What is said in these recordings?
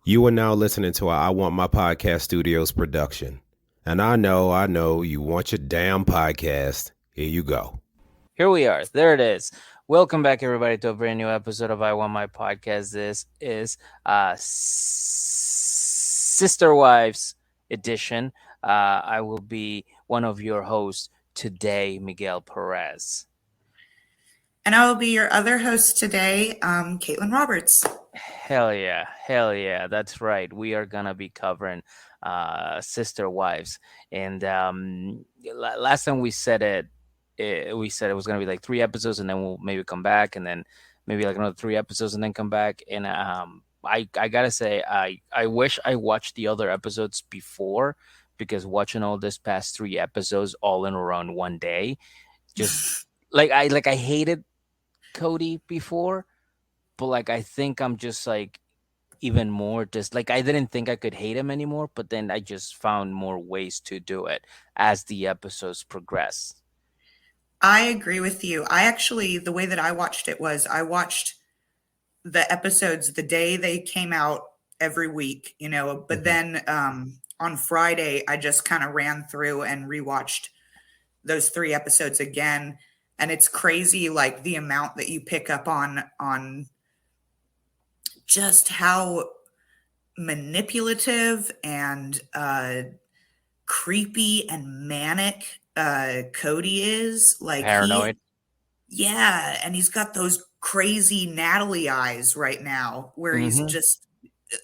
You are now listening to a I Want My Podcast Studios production. And I know, you want your damn podcast. Here you go. Here we are. There it is. Welcome back, everybody, to a brand new episode of I Want My Podcast. This is Sister Wives edition. I will be one of your hosts today, Miguel Perez. And I will be your other host today, Caitlin Roberts. Hell yeah, that's right. We are gonna be covering Sister Wives, and last time we said we said it was gonna be like 3 episodes, and then we'll maybe come back, and then maybe like another 3 episodes, and then come back. And I gotta say, I wish I watched the other episodes before, because watching all this past 3 episodes all in around one day, just I hated Cody before, but like I think I'm just like even more just like I didn't think I could hate him anymore, but then I just found more ways to do it as the episodes progress. I agree with you. The way that I watched it was I watched the episodes the day they came out every week, but then on Friday, I just kind of ran through and rewatched those 3 episodes again. And it's crazy, like the amount that you pick up on just how manipulative and creepy and manic Cody is. Paranoid. Yeah, and he's got those crazy Natalie eyes right now, where he's just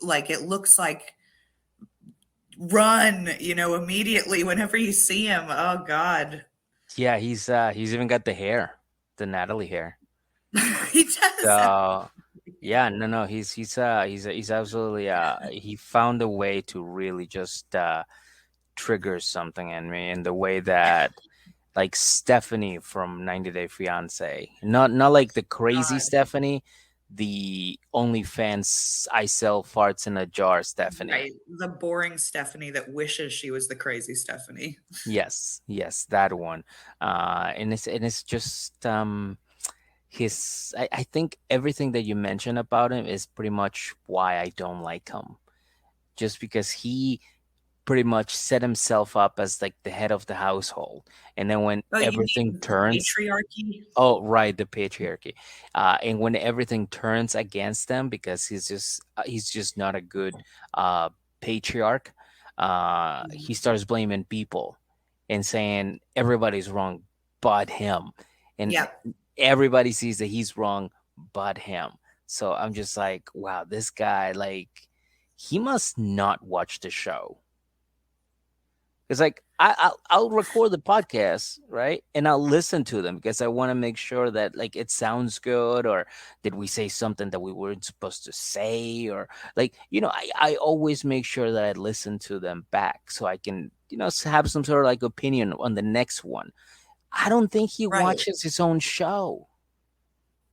like, it looks like run, immediately whenever you see him. Oh God. Yeah, he's even got the hair, the Natalie hair. He does. So yeah, no, he's absolutely he found a way to really just trigger something in me, in the way that like Stephanie from 90 Day Fiance, not like the crazy God. Stephanie, the OnlyFans I sell farts in a jar Stephanie. Right. The boring Stephanie that wishes she was the crazy Stephanie. Yes, that one. And it's just I think everything that you mentioned about him is pretty much why I don't like him. Just because he pretty much set himself up as like the head of the household, and then when Oh, you everything mean the turns, patriarchy? oh right, the patriarchy, and when everything turns against them, because he's just not a good uh patriarch, he starts blaming people and saying everybody's wrong but him, and Yeah. everybody sees that he's wrong but him. So I'm just like, wow, this guy, like, he must not watch the show. It's like I'll record the podcast, right, and I'll listen to them because I want to make sure that like it sounds good, or did we say something that we weren't supposed to say, or like I always make sure that I listen to them back so I can have some sort of like opinion on the next one. I don't think he Right. watches his own show.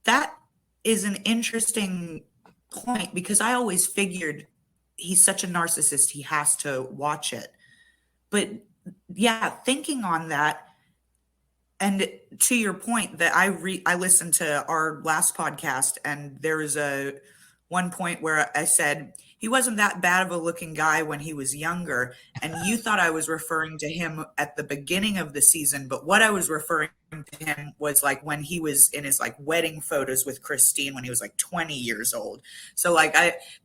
That is an interesting point, because I always figured he's such a narcissist, he has to watch it. But yeah, thinking on that, and to your point, that I listened to our last podcast, and there was a one point where I said he wasn't that bad of a looking guy when he was younger, and you thought I was referring to him at the beginning of the season, but what I was referring to him was like when he was in his like wedding photos with Christine when he was like 20 years old. So like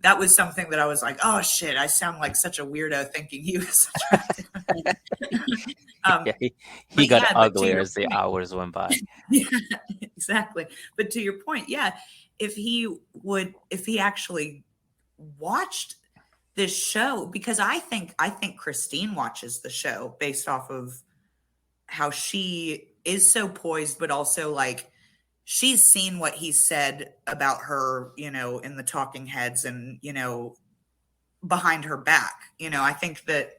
that was something that I was like, oh shit, I sound like such a weirdo thinking he was attractive. um, Yeah, he but got yeah, but to uglier your as the point, hours went by. yeah, exactly. But to your point, yeah, if he actually watched this show, because I think Christine watches the show based off of how she is so poised, but also like she's seen what he said about her, in the talking heads, and behind her back. I think that,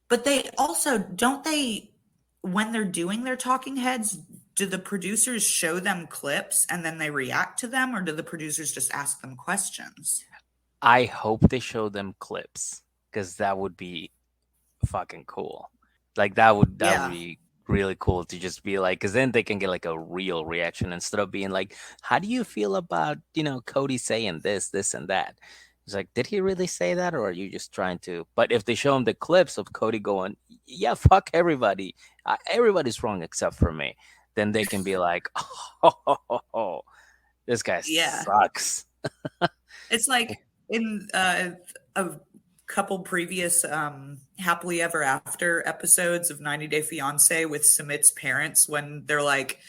but they also don't they when they're doing their talking heads, do the producers show them clips and then they react to them, or do the producers just ask them questions? I hope they show them clips, because that would be fucking cool. Like that would Yeah. be really cool to just be like, because then they can get like a real reaction instead of being like, how do you feel about Cody saying this, and that? It's like, did he really say that, or are you just trying to? But if they show him the clips of Cody going, "Yeah, fuck everybody, everybody's wrong except for me," then they can be like, "Oh, this guy Yeah. sucks." It's like in a couple previous happily ever after episodes of 90 Day Fiance with Sumit's parents when they're like,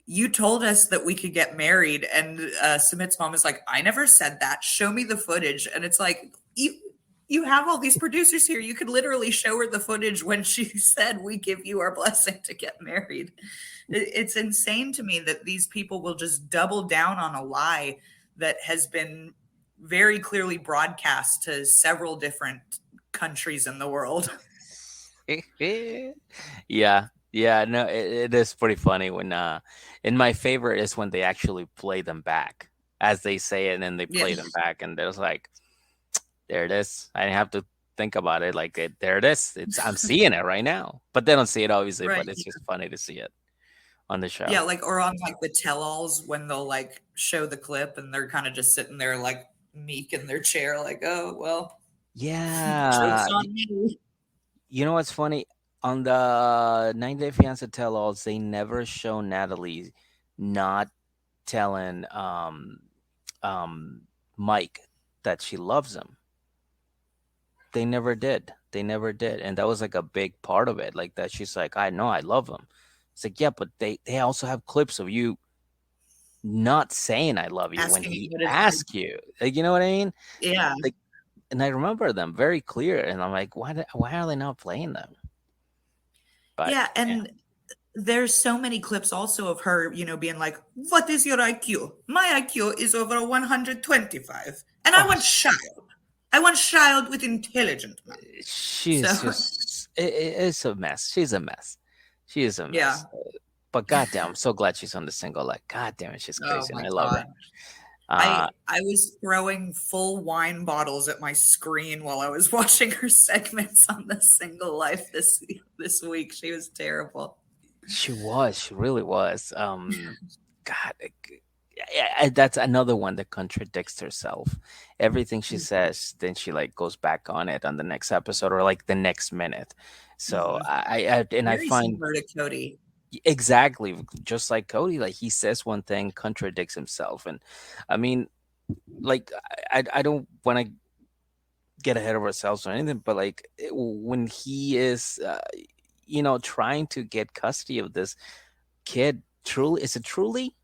you told us that we could get married, and Sumit's mom is like, I never said that, show me the footage. And it's like, you have all these producers here, you could literally show her the footage when she said we give you our blessing to get married. It's insane to me that these people will just double down on a lie that has been very clearly broadcast to several different countries in the world. Yeah, yeah, no, it is pretty funny when and my favorite is when they actually play them back as they say it, and then they Yeah. play them back, and there's like, there it is. I didn't have to think about it. Like there it is. It's I'm seeing it right now. But they don't see it obviously, Right. but it's just funny to see it on the Yeah, show. like or on like the tell-alls when they'll like show the clip and they're kind of just sitting there like meek in their chair, like, oh well, joke's Yeah. on me. You know what's funny? On the 90 Day Fiance tell-alls, they never show Natalie not telling um Mike that she loves him. They never did. They never did. And that was like a big part of it. Like that she's like, I know I love him. It's like, yeah, but they also have clips of you not saying I love you when Asking he what is asks you. Like, you know what I mean? yeah. Like, and I remember them very clear. And I'm like, why are they not playing them? But Yeah, yeah. and there's so many clips also of her, being like, what is your IQ? My IQ is over 125. And I Oh, want child. I want child with intelligent man. So she's just it's a mess. She's a mess. She is a yeah. mess. But goddamn, I'm so glad she's on the single. Like, goddamn it, she's Oh crazy, and my I love her. God. Uh, I was throwing full wine bottles at my screen while I was watching her segments on the single life this week. She was terrible. she was, she really was. God, that's another one that contradicts herself. Everything she says, then she like goes back on it on the next episode or like the next minute. So Mhm. I Very find similar to Cody. exactly just like Cody, like he says one thing, contradicts himself, and I mean, like I don't want to get ahead of ourselves or anything, but like when he is, trying to get custody of this kid, truly, is it truly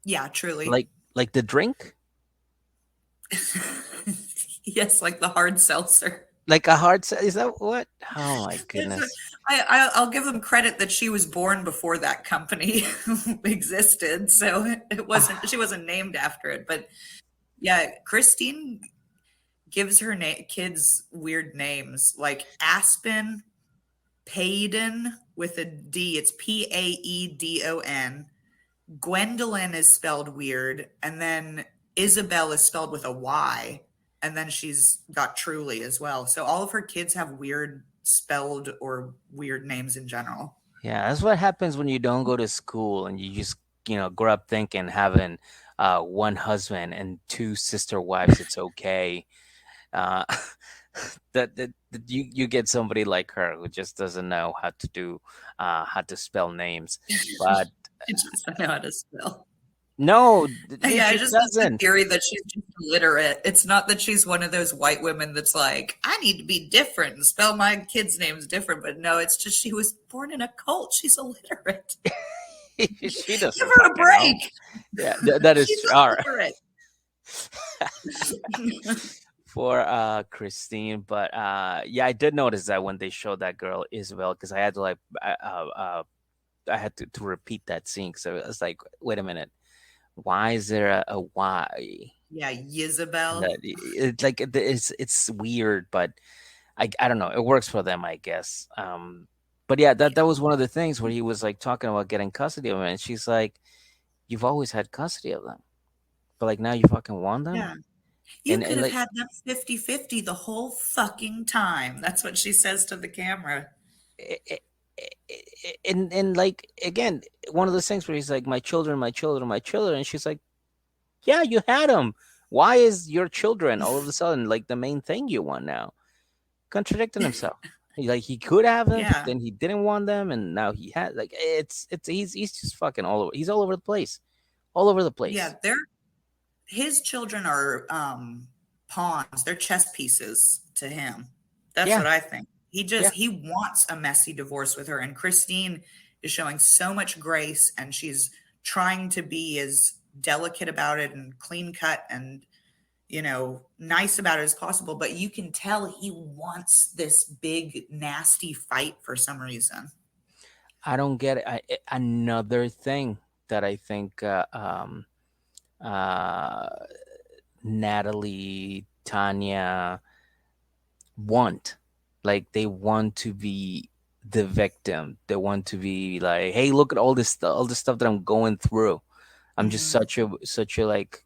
Yeah, truly. like the drink, Yes, like the hard seltzer. like a hard is that what? Oh my It's a, goodness. I'll give them credit that she was born before that company existed, so she wasn't named after it. But yeah, Christine gives her kids weird names like Aspen, Payden with a D. It's Paedon. Gwendolyn is spelled weird, and then Isabel is spelled with a Y, and then she's got Truly as well. So all of her kids have weird spelled or weird names in general. Yeah, that's what happens when you don't go to school and you just, grow up thinking having one husband and two sister wives, it's okay. Uh, that you get somebody like her who just doesn't know how to spell names. But She doesn't know how to spell. no, Yeah, I she just have the doesn't. theory that she's just illiterate. It's not that she's one of those white women that's like, I need to be different and spell my kids' names different. But no, it's just she was born in a cult. She's illiterate. She Give doesn't her a fucking know. break. Yeah, that is She's all right illiterate. for Christine. But yeah, I did notice that when they showed that girl Isabel, because I had to like I had to repeat that scene. So I was like, wait a minute, why is there a Y? Yeah, Isabel. That it's like it's weird, but I don't know. It works for them, I guess. But yeah, that was one of the things where he was like talking about getting custody of him, and she's like, "You've always had custody of them, but like now you fucking want them." Yeah. You And could have like, had them 50-50 the whole fucking time. That's what she says to the camera. and like again, one of those things where he's like, "My children, my children, my children," and she's like, "Yeah, you had them, Why is your children all of a sudden like the main thing you want now? Contradicting himself. He could have them, Yeah. then he didn't want them, and now he had like it's he's just fucking all over. He's all over the place, all over the Yeah, place. his children are pawns. They're chess pieces to him. That's Yeah, what I think. yeah. He wants a messy divorce with her, and Christine is showing so much grace, and she's trying to be as delicate about it and clean cut and nice about it as possible. But you can tell he wants this big nasty fight for some reason. I don't get it. Another thing that I think uh, Natalie, Tanya want, like they want to be the victim. They want to be like, hey, look at all this stuff that I'm going through. I'm just Hmm. such a like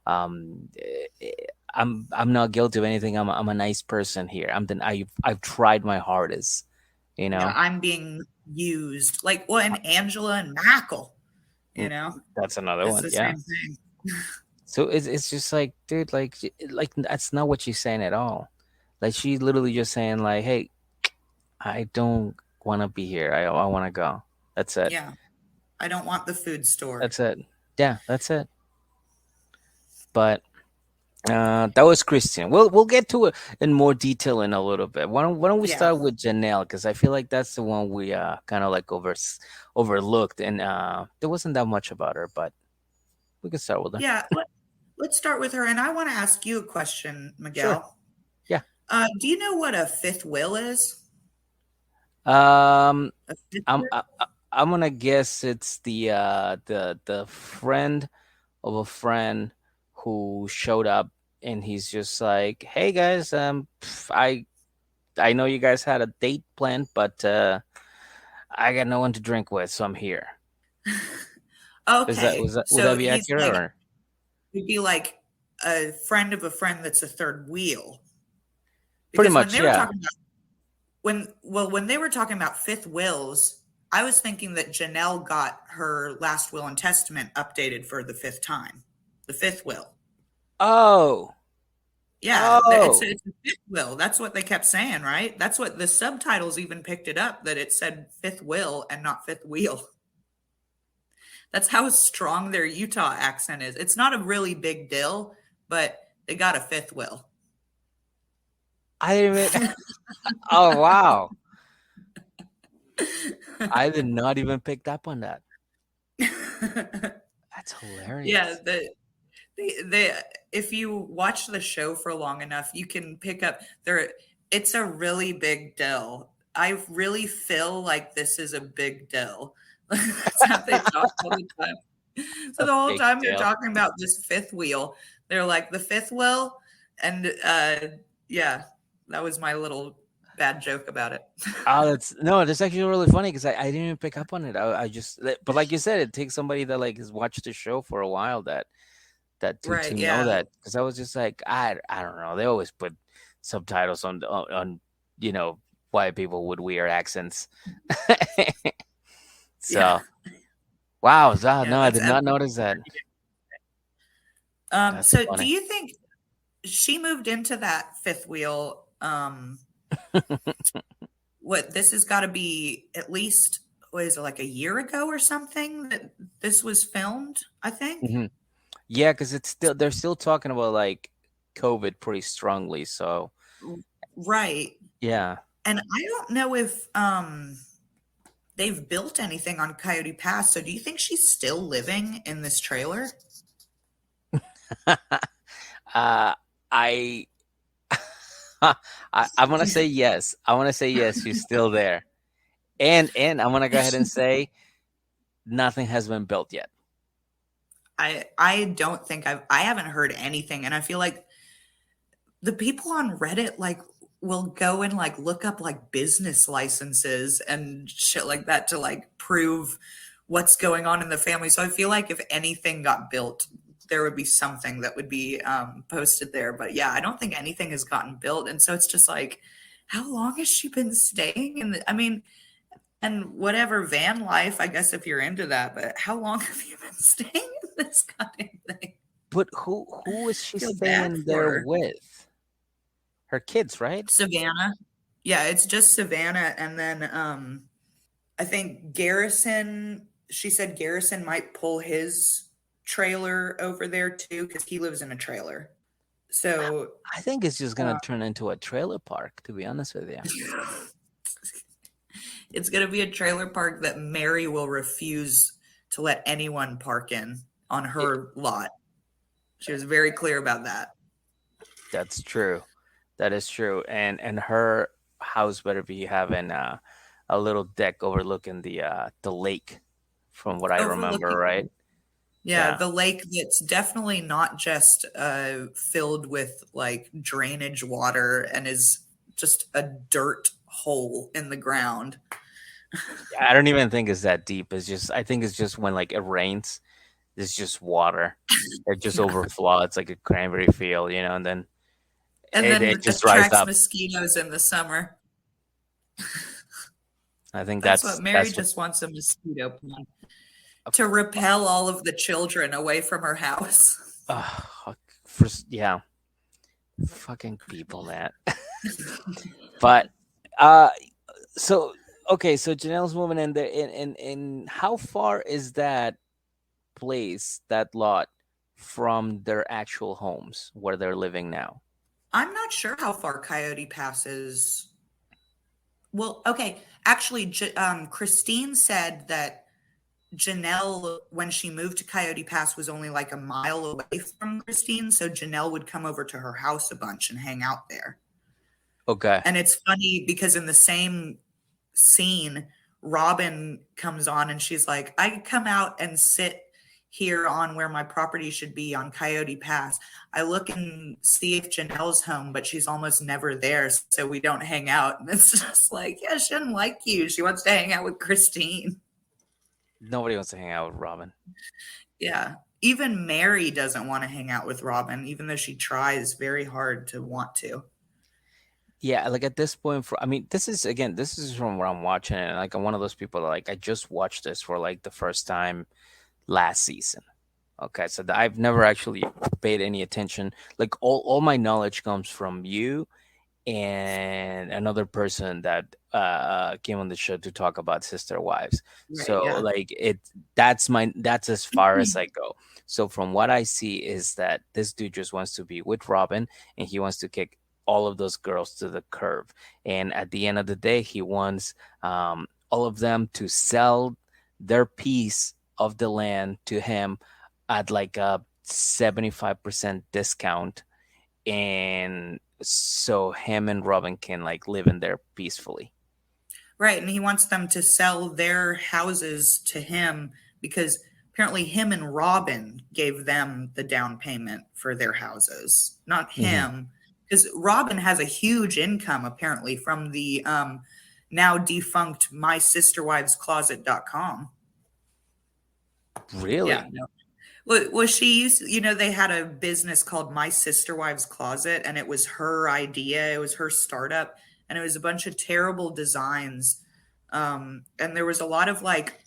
um eh, I'm not guilty of anything. I'm a nice person here. I've tried my hardest, you Yeah, know. I'm being used. Like, well, and Angela and Mackle, Mm, you know, that's another it's one, the yeah. same thing. So it's just like, dude, like that's not what she's saying at all. Like she's literally just saying like, hey, I don't want to be here. I want to go. That's it. Yeah, I don't want the food store. That's it. Yeah, that's it. But that was Christian. We'll get to it in more detail in a little bit. Why don't we Yeah, start with Janelle? Because I feel like that's the one we kind of like overlooked, and there wasn't that much about her, but we can start with her. yeah. Let's start with her. And I want to ask you a question, Sure. Miguel. Yeah. Do you know what a fifth will is? Um, A fifth I'm will? I, I- I'm gonna guess it's the friend of a friend who showed up, and he's just like, "Hey guys, I know you guys had a date planned, but I got no one to drink with, so I'm here." Is that Okay, was that would that so be he's accurate like or he'd be like a friend of a friend that's a third wheel. pretty Because when much? they were Yeah. talking about when they were talking about fifth wills, I was thinking that Janelle got her last will and testament updated for the fifth time, the fifth will. Oh, Yeah, oh, it's a fifth will. That's what they kept saying, right? That's what the subtitles even picked it up, that it said fifth will and not fifth wheel. That's how strong their Utah accent is. It's not a really big deal, but they got a fifth will. I didn't even. Oh wow, I did not even pick up on that. That's Yeah, hilarious. they if you watch the show for long enough, you can pick up there. It's a really big deal. I really feel like this is a big deal. That's how they talk all the time. So A the whole big time they're deal. talking about this fifth wheel, they're like the fifth wheel, and yeah, that was my little bad joke about it. Oh, that's no, that's actually really funny because I didn't even pick up on it. I just, but like you said, it takes somebody that like has watched the show for a while to Right? know Yeah, that, because I was just like, I don't know. They always put subtitles on white people with weird accents. yeah, So wow, yeah. no, I That's did not notice that. That's so. Do funny. you think she moved into that fifth wheel? What this has got to be at least, what is it, like a year ago or something that this was filmed, I think. Hmm. Yeah, because it's still they're still talking about like COVID pretty strongly. So Right. yeah. And I don't know if they've built anything on Coyote Pass. So do you think she's still living in this trailer? uh, I I'm gonna say yes. I want to say yes. She's still there, and I'm gonna go ahead and say nothing has been built yet. I don't think I haven't heard anything, and I feel like the people on Reddit like will go and like look up like business licenses and shit like that to like prove what's going on in the family. So I feel like if anything got built, there would be something that would be posted there. But yeah, I don't think anything has gotten built, and so it's just like, how long has she been staying in the? I mean, and whatever van life, I guess if you're into that, but how long have you been staying in this goddamn thing? But who is she Feel bad staying for there her. with? Her kids, right? Savannah. Yeah, it's just Savannah, and then I think Garrison, she said Garrison might pull his trailer over there too because he lives in a trailer. So I think it's just gonna turn into a trailer park, to be honest with you. it's going to be a trailer park that Mary will refuse to let anyone park in on Yeah, her lot. She was very clear about that. that's true. That is true. And her house better be having a little deck overlooking the lake, from what I remember, Overlooking, right? yeah, Yeah. the lake that's definitely not just filled with like drainage water and is just a dirt hole in the ground. I don't even think it's that deep. It's just I think it's just when like it rains, it's just water. It just Yeah. overflows. It's like a cranberry field, and then And it, then it just dries attracts up. mosquitoes in the summer. I think That's what Mary that's what just wants, a mosquito pond to repel all of the children away from her house. uh, yeah, fucking people, man. But uh so okay, so Janelle's moving in there in how far is that place, that lot, from their actual homes where they're living now? I'm not sure how far Coyote Pass is. Well, okay. Actually, Christine said that Janelle, when she moved to Coyote Pass, was only like a mile away from Christine. So Janelle would come over to her house a bunch and hang out there. Okay. And it's funny because in the same scene, Robin comes on and she's like, I come out and sit here on where my property should be on Coyote Pass. I look and see if Janelle's home, but she's almost never there. So we don't hang out. And it's just like, yeah, she doesn't like you. She wants to hang out with Christine. Nobody wants to hang out with Robin. Yeah. Even Mary doesn't want to hang out with Robin, even though she tries very hard to want to. Yeah, like at this point, I mean, this is from what I'm watching, and like I'm one of those people that, like, I just watched this for like the first time last season. Okay, so I've never actually paid any attention. Like all my knowledge comes from you and another person that came on the show to talk about Sister Wives. Right. So Yeah. like that's as far as I go. So from what I see is that this dude just wants to be with Robin, and he wants to kick all of those girls to the curb. And at the end of the day, he wants all of them to sell their piece of the land to him at like a 75% discount, and so him and Robin can like live in there peacefully. Right. And he wants them to sell their houses to him because apparently him and Robin gave them the down payment for their houses, not Hmm. him. Because Robin has a huge income apparently from the now defunct mysisterwivescloset.com. Yeah. Really? No. Well, she used, they had a business called My Sister Wives Closet, and it was her idea. It was her startup, and it was a bunch of terrible designs. And there was a lot of like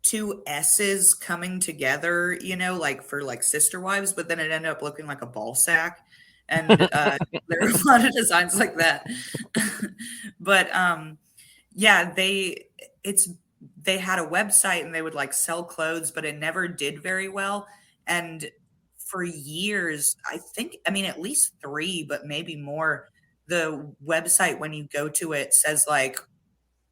two S's coming together, like for like sister wives, but then it ended up looking like a ball sack. And there were a lot of designs like that. But yeah, they had a website and they would like sell clothes, but it never did very well. And for years, I mean, at least 3, but maybe more, the website, when you go to it, says like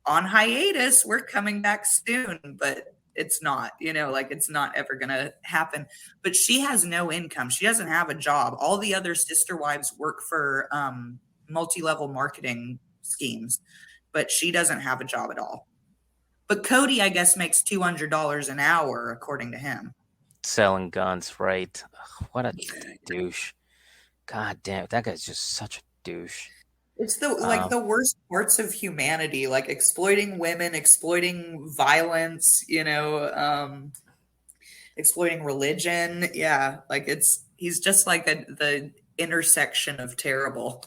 on hiatus, we're coming back soon, but it's not, like it's not ever going to happen. But she has no income. She doesn't have a job. All the other sister wives work for multi-level marketing schemes, but she doesn't have a job at all. But Cody, I guess, makes $200 an hour, according to him. Selling guns, right? Ugh, what a douche. God damn, that guy's just such a douche. It's the Um, the worst parts of humanity, like exploiting women, exploiting violence, exploiting religion. Yeah, like he's just like the intersection of terrible.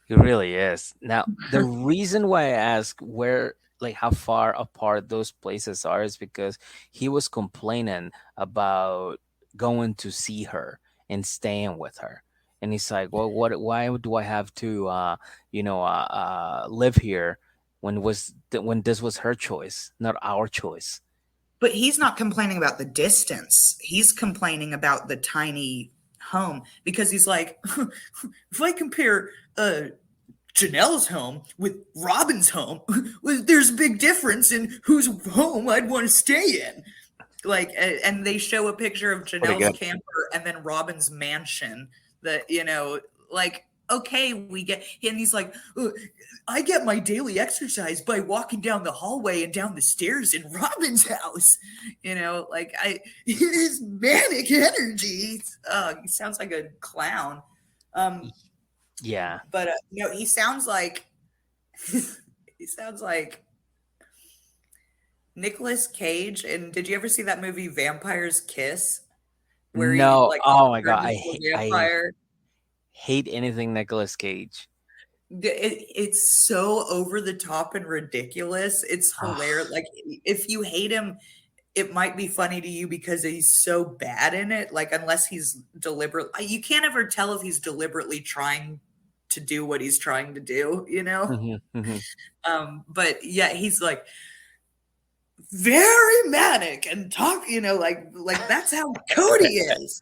he really is. Now, the reason why I ask where, like, how far apart those places are is because he was complaining about going to see her and staying with her. And he's like, well, why do I have to, live here when this was her choice, not our choice? But he's not complaining about the distance. He's complaining about the tiny home because he's like, if I compare Janelle's home with Robin's home, well, there's a big difference in whose home I'd want to stay in. Like, and they show a picture of Pretty Janelle's good. camper and then Robin's mansion. That, like, okay, we get, and he's like, I get my daily exercise by walking down the hallway and down the stairs in Robin's house. Like, his manic energy. He sounds like a clown. Yeah. But he sounds like he sounds like Nicolas Cage. And did you ever see that movie Vampire's Kiss, where he No. like Oh my God. turned into a vampire? Hate anything Nicolas Cage. It's so over the top and ridiculous. It's hilarious. Like, if you hate him, it might be funny to you because he's so bad in it. Like, unless he's deliberate, you can't ever tell if he's deliberately trying to do what he's trying to do, But yeah, he's like very manic and talk, like that's how Cody is.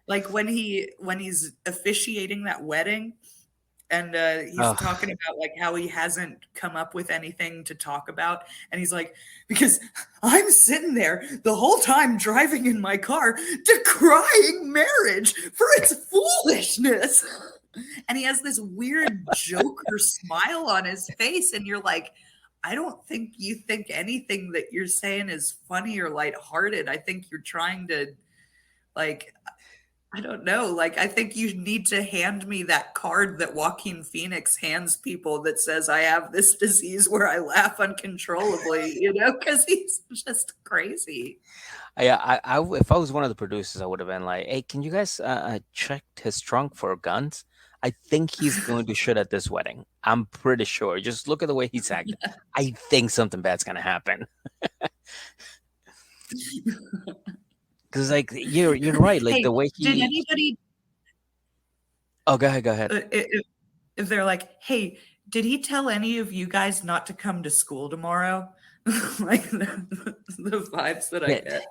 Like when he's officiating that wedding, and he's talking about like how he hasn't come up with anything to talk about, and he's like, because I'm sitting there the whole time driving in my car decrying marriage for its foolishness. And he has this weird Joker smile on his face, and you're like, I don't think you think anything that you're saying is funny or lighthearted. I think you're trying to, like, I don't know. Like, I think you need to hand me that card that Joaquin Phoenix hands people that says, I have this disease where I laugh uncontrollably, because he's just crazy. Yeah, if I was one of the producers, I would have been like, "Hey, can you guys check his trunk for guns? I think he's going to shoot at this wedding. I'm pretty sure. Just look at the way he's acting. I think something bad's gonna happen." Because, like, you're right. Like, Hey, the way did anybody? Oh, go ahead. If they're like, hey, did he tell any of you guys not to come to school tomorrow? Like the vibes that I get.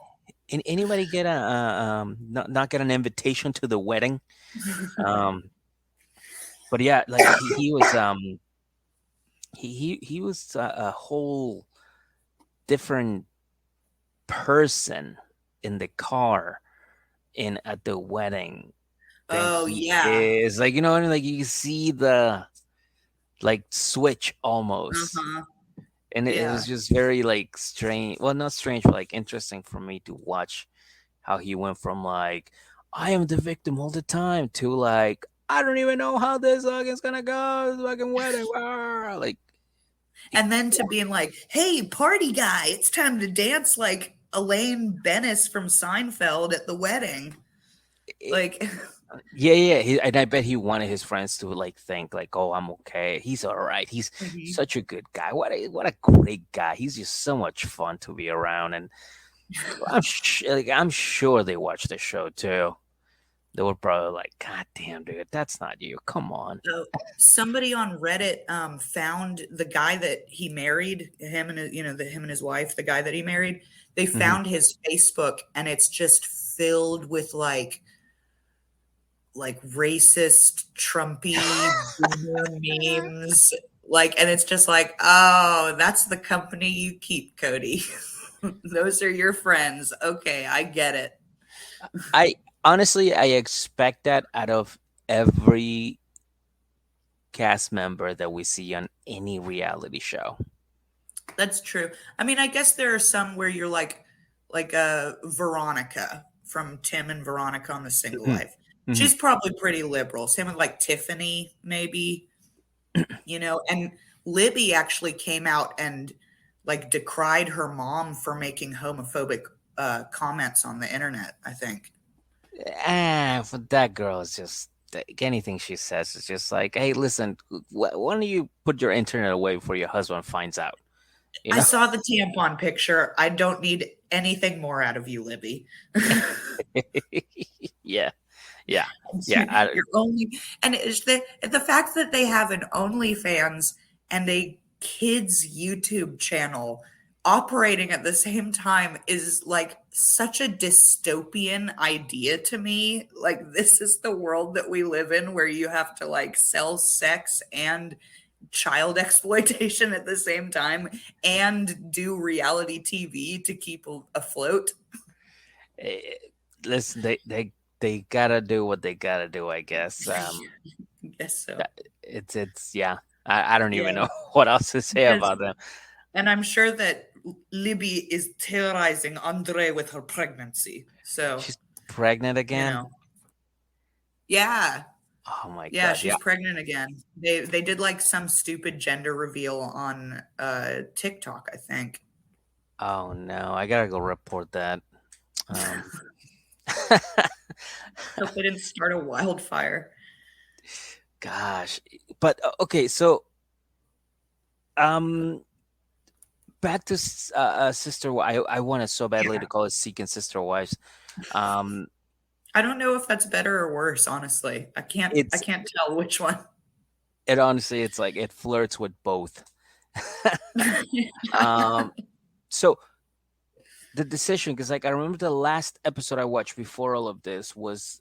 Anybody get not get an invitation to the wedding? But yeah, like he was he was a whole different person in the car at the wedding. Oh yeah, is like, like you see the like switch almost. And it was just very like strange. Well, not strange, but like interesting for me to watch how he went from like, I am the victim all the time to like, I don't even know how this is gonna go. It's fucking wedding. Like, and then to being like, hey, party guy, it's time to dance like Elaine Bennis from Seinfeld at the wedding. Like, yeah. And I bet he wanted his friends to like think like, oh, I'm okay. He's all right. He's such a good guy. What a great guy. He's just so much fun to be around. And I'm sure they watched the show too. They were probably like, God damn, dude, that's not you. Come on. Somebody on Reddit found the guy that he married, him and his wife, the guy that he married. They found his Facebook, and it's just filled with like racist Trumpy memes. Like, and it's just like, oh, that's the company you keep, Cody. Those are your friends. Okay, I get it. Honestly, I expect that out of every cast member that we see on any reality show. That's true. I mean, I guess there are some where you're like Veronica from Tim and Veronica on The Single Life. She's probably pretty liberal. Same with like Tiffany, maybe, and Libby actually came out and like decried her mom for making homophobic comments on the internet, I think. For that girl is just anything she says is just like, hey, listen, why don't you put your internet away before your husband finds out? I saw the tampon picture. I don't need anything more out of you, Libby. Yeah, yeah, yeah. You're only, and it's the fact that they have an OnlyFans and a kids YouTube channel operating at the same time is like such a dystopian idea to me. Like, this is the world that we live in, where you have to like sell sex and child exploitation at the same time and do reality TV to keep afloat. Eh, Listen, they gotta do what they gotta do, I guess. I guess so. It's yeah. I don't even Yeah. know what else to say Because, about them. and I'm sure that Libby is terrorizing Andre with her pregnancy. So, She's pregnant you again. know, yeah, Oh my yeah, god. she's Yeah. pregnant again. They did like some stupid gender reveal on TikTok, I think. Oh no, I gotta go report that. Um, Hope they didn't start a wildfire. gosh, but okay, so um, back to sister. I wanted so badly Yeah. to call it Seeking Sister Wives. Um, I don't know if that's better or worse, honestly. I it's can't tell which one. it honestly, it's like it flirts with both. um, so the decision, because like I remember the last episode I watched before all of this was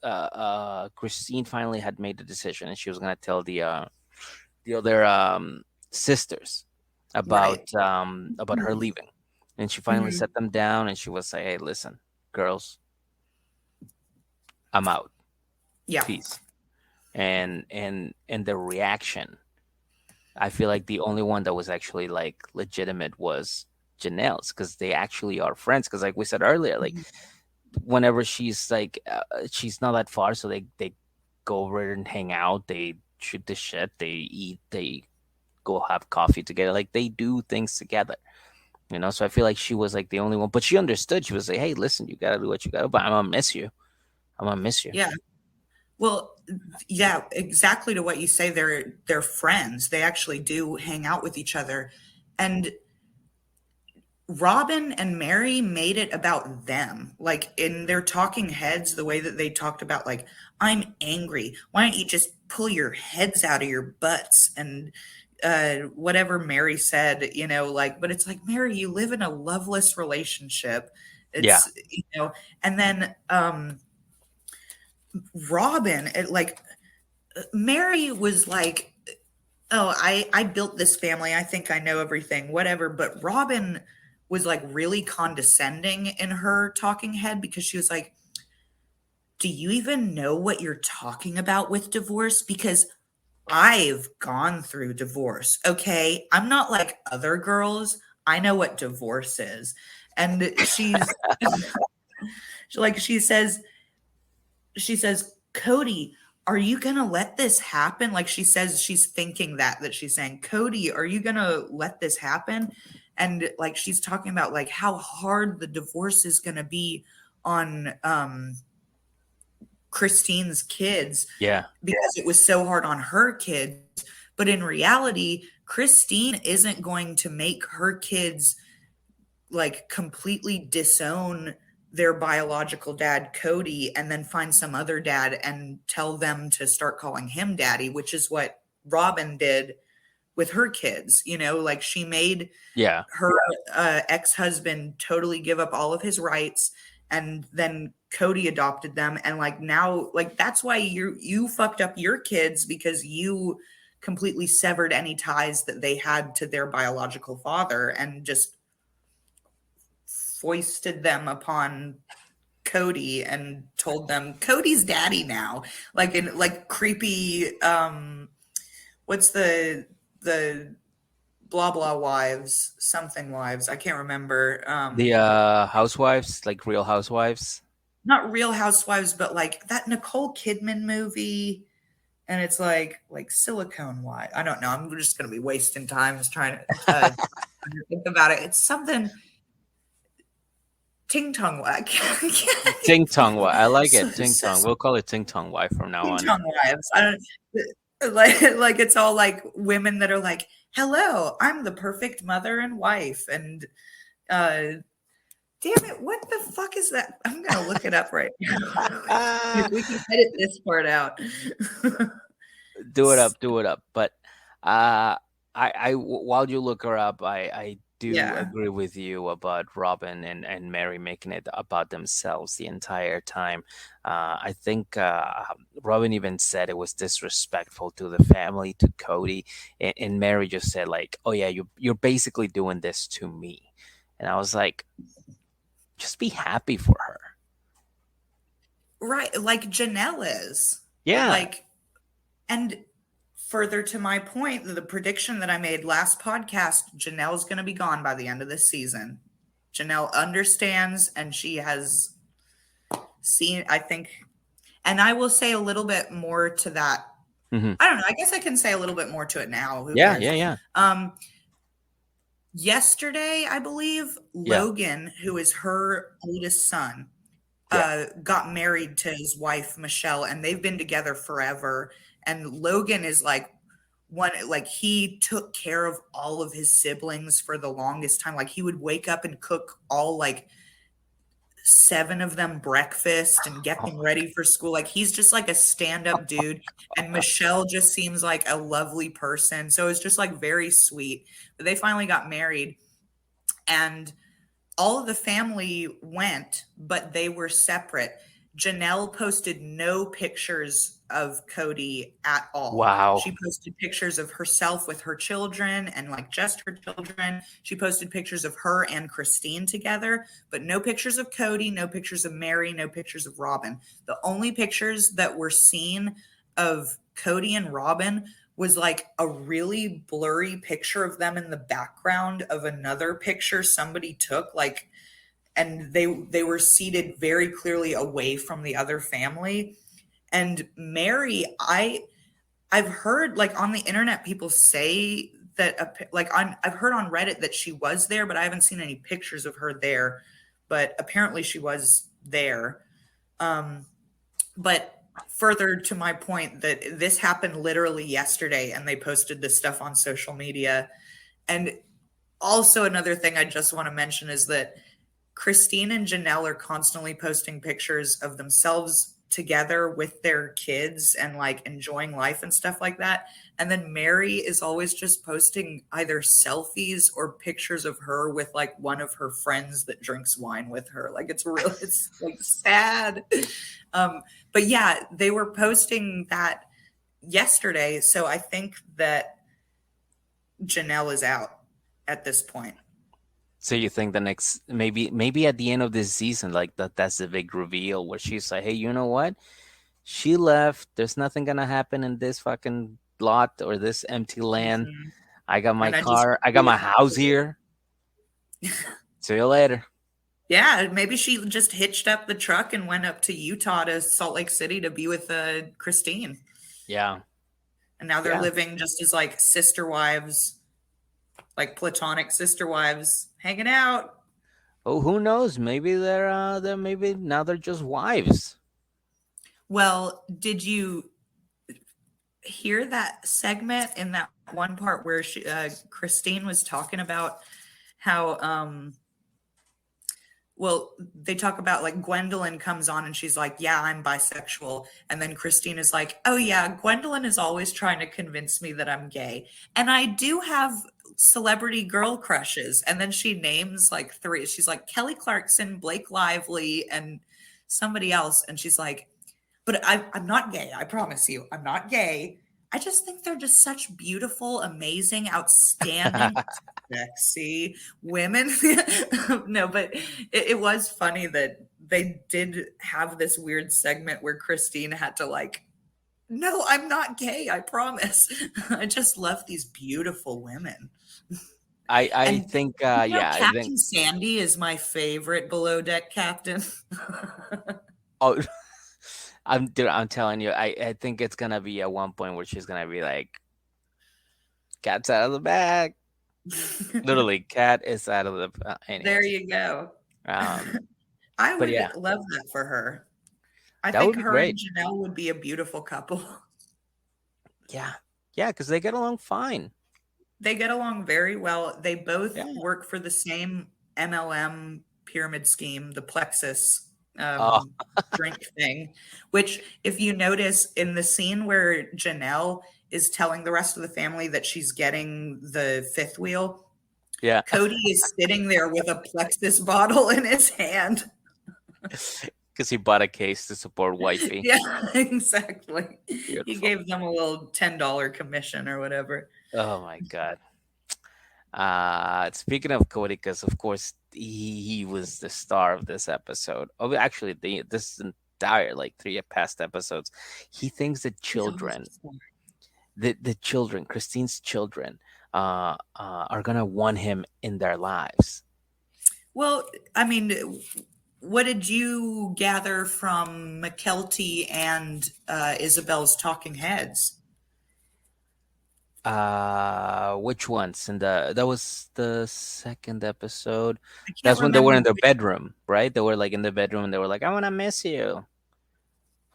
Christine finally had made the decision, and she was gonna tell the other sisters Right. about her leaving, and she finally Mhm. set them down, and she was like, "Hey, listen, girls, I'm out. Yeah. Peace." And the reaction, I feel like the only one that was actually like legitimate was Janelle's, because they actually are friends. Because like we said earlier, like Mhm. whenever she's like she's not that far, so they go over and hang out, they shoot the shit, they eat, they go have coffee together, like they do things together, so I feel like she was like the only one, but she understood. She was like, hey, listen, you gotta do what you gotta, but I'm gonna miss you. Yeah. Well, yeah, exactly to what you say. They're friends. They actually do hang out with each other. And Robin and Mary made it about them. Like in their talking heads, the way that they talked about, like, I'm angry. Why don't you just pull your heads out of your butts? And whatever Mary said, like, but it's like, Mary, you live in a loveless relationship. Yeah, And then Robin, Mary was like, oh, I built this family. I think I know everything, whatever. But Robin was like really condescending in her talking head, because she was like, do you even know what you're talking about with divorce? Because I've gone through divorce. Okay. I'm not like other girls. I know what divorce is. And like, she says, Cody, are you going to let this happen? Like, she says, she's thinking that she's saying, Cody, are you going to let this happen? And like, she's talking about like how hard the divorce is going to be on Christine's kids, yeah, because it was so hard on her kids. But in reality, Christine isn't going to make her kids like completely disown their biological dad, Cody, and then find some other dad and tell them to start calling him daddy, which is what Robin did with her kids. Like, she made yeah, her ex-husband totally give up all of his rights, and then Cody adopted them. And like, now, like, that's why you fucked up your kids, because you completely severed any ties that they had to their biological father and just foisted them upon Cody and told them Cody's daddy now. Like, in like creepy what's the blah blah wives, something wives, I can't remember. the housewives, like Real Housewives. Not Real Housewives, but like that Nicole Kidman movie, and it's like Silicone Wives. I don't know. I'm just going to be wasting time just trying to think about it. It's something Ting Tong Wag. Ting Tong Wife, I like So, it. Ting Tong, we'll call it Ting Tong Wife from now Ting on. Tong Wives. I don't like it's all like women that are like, hello, I'm the perfect mother and wife. And Damn it, what the fuck is that? I'm gonna look it up right now. If we can edit this part out. Do it up, do it up. But while you look her up, I do Yeah. agree with you about Robin and Mary making it about themselves the entire time. I think Robin even said it was disrespectful to the family, to Cody, and Mary just said like, "Oh yeah, you're basically doing this to me," and I was like, just be happy for her. Right, like Janelle is. Yeah. Like, and further to my point, the prediction that I made last podcast, Janelle's going to be gone by the end of this season. Janelle understands and she has seen, I think, and I will say a little bit more to that. Hmm. I don't know. I guess I can say a little bit more to it now. Who Yeah, cares? yeah, yeah. Yesterday, I believe, Yeah. Logan, who is her oldest son, Yeah. got married to his wife Michelle, and they've been together forever. And Logan is like he took care of all of his siblings for the longest time. Like he would wake up and cook all like 7 of them breakfast and get them ready for school. Like he's just like a stand-up dude. And Michelle just seems like a lovely person. So it's just like very sweet. But they finally got married, and all of the family went, but they were separate. Janelle posted no pictures of Cody at all. Wow. She posted pictures of herself with her children and like just her children. She posted pictures of her and Christine together, but no pictures of Cody, no pictures of Mary, no pictures of Robin. The only pictures that were seen of Cody and Robin was like a really blurry picture of them in the background of another picture somebody took, like, and they were seated very clearly away from the other family. And Mary, I've heard like on the internet people say that like I've heard on Reddit that she was there, but I haven't seen any pictures of her there. But apparently she was there. But further to my point that this happened literally yesterday and they posted this stuff on social media. And also another thing I just want to mention is that Christine and Janelle are constantly posting pictures of themselves together with their kids and like enjoying life and stuff like that. And then Mary is always just posting either selfies or pictures of her with like one of her friends that drinks wine with her. Like it's real, it's like sad. But yeah, they were posting that yesterday. So I think that Janelle is out at this point. So you think the next maybe at the end of this season, like that's the big reveal where she's like, hey, you know what? She left. There's nothing gonna happen in this fucking lot or this empty land. Mhm. I got my And I just car. I got my house here. See you later. Yeah, maybe she just hitched up the truck and went up to Utah to Salt Lake City to be with Christine. Yeah. And now they're Yeah. living just as like sister wives, like platonic sister wives, hanging out. Oh, who knows? Maybe they're maybe now they're just wives. Well, did you hear that segment in that one part where Christine was talking about how well, they talk about like Gwendolyn comes on and she's like, yeah, I'm bisexual. And then Christine is like, oh, yeah, Gwendolyn is always trying to convince me that I'm gay. And I do have celebrity girl crushes. And then she names like 3. She's like, Kelly Clarkson, Blake Lively, and somebody else. And she's like, but I'm not gay. I promise you, I'm not gay. I just think they're just such beautiful, amazing, outstanding, sexy women. No, but it was funny that they did have this weird segment where Christine had to like, no, I'm not gay. I promise. I just love these beautiful women. I And think you know, I think Captain Sandy is my favorite below deck captain. oh I'm telling you, I think it's gonna be at one point where she's gonna be like, cat's out of the bag. Literally, cat is out of the There anyways. you go. Um I but would yeah, love that for her. I that would think be her and great. Janelle would be a beautiful couple. Yeah. Yeah, because they get along fine. They get along very well. They both Yeah. work for the same MLM pyramid scheme, the plexus Oh, drink thing, which if you notice in the scene where Janelle is telling the rest of the family that she's getting the fifth wheel, yeah. Cody is sitting there with a plexus bottle in his hand. Because he bought a case to support wifey. Yeah, exactly. He Beautiful. gave them a little $10 commission or whatever. Oh my God. Speaking of Cody, because of course he was the star of this episode. Oh, actually, this entire like three past episodes, he thinks the He's always children, the children, Christine's children, are gonna want him in their lives. well, I mean, what did you gather from McKelty and Isabel's talking heads? Which ones? And that was the second episode. I can't That's when they were remember in the which. bedroom, right? They were like in the bedroom and they were like, "I wanna miss you."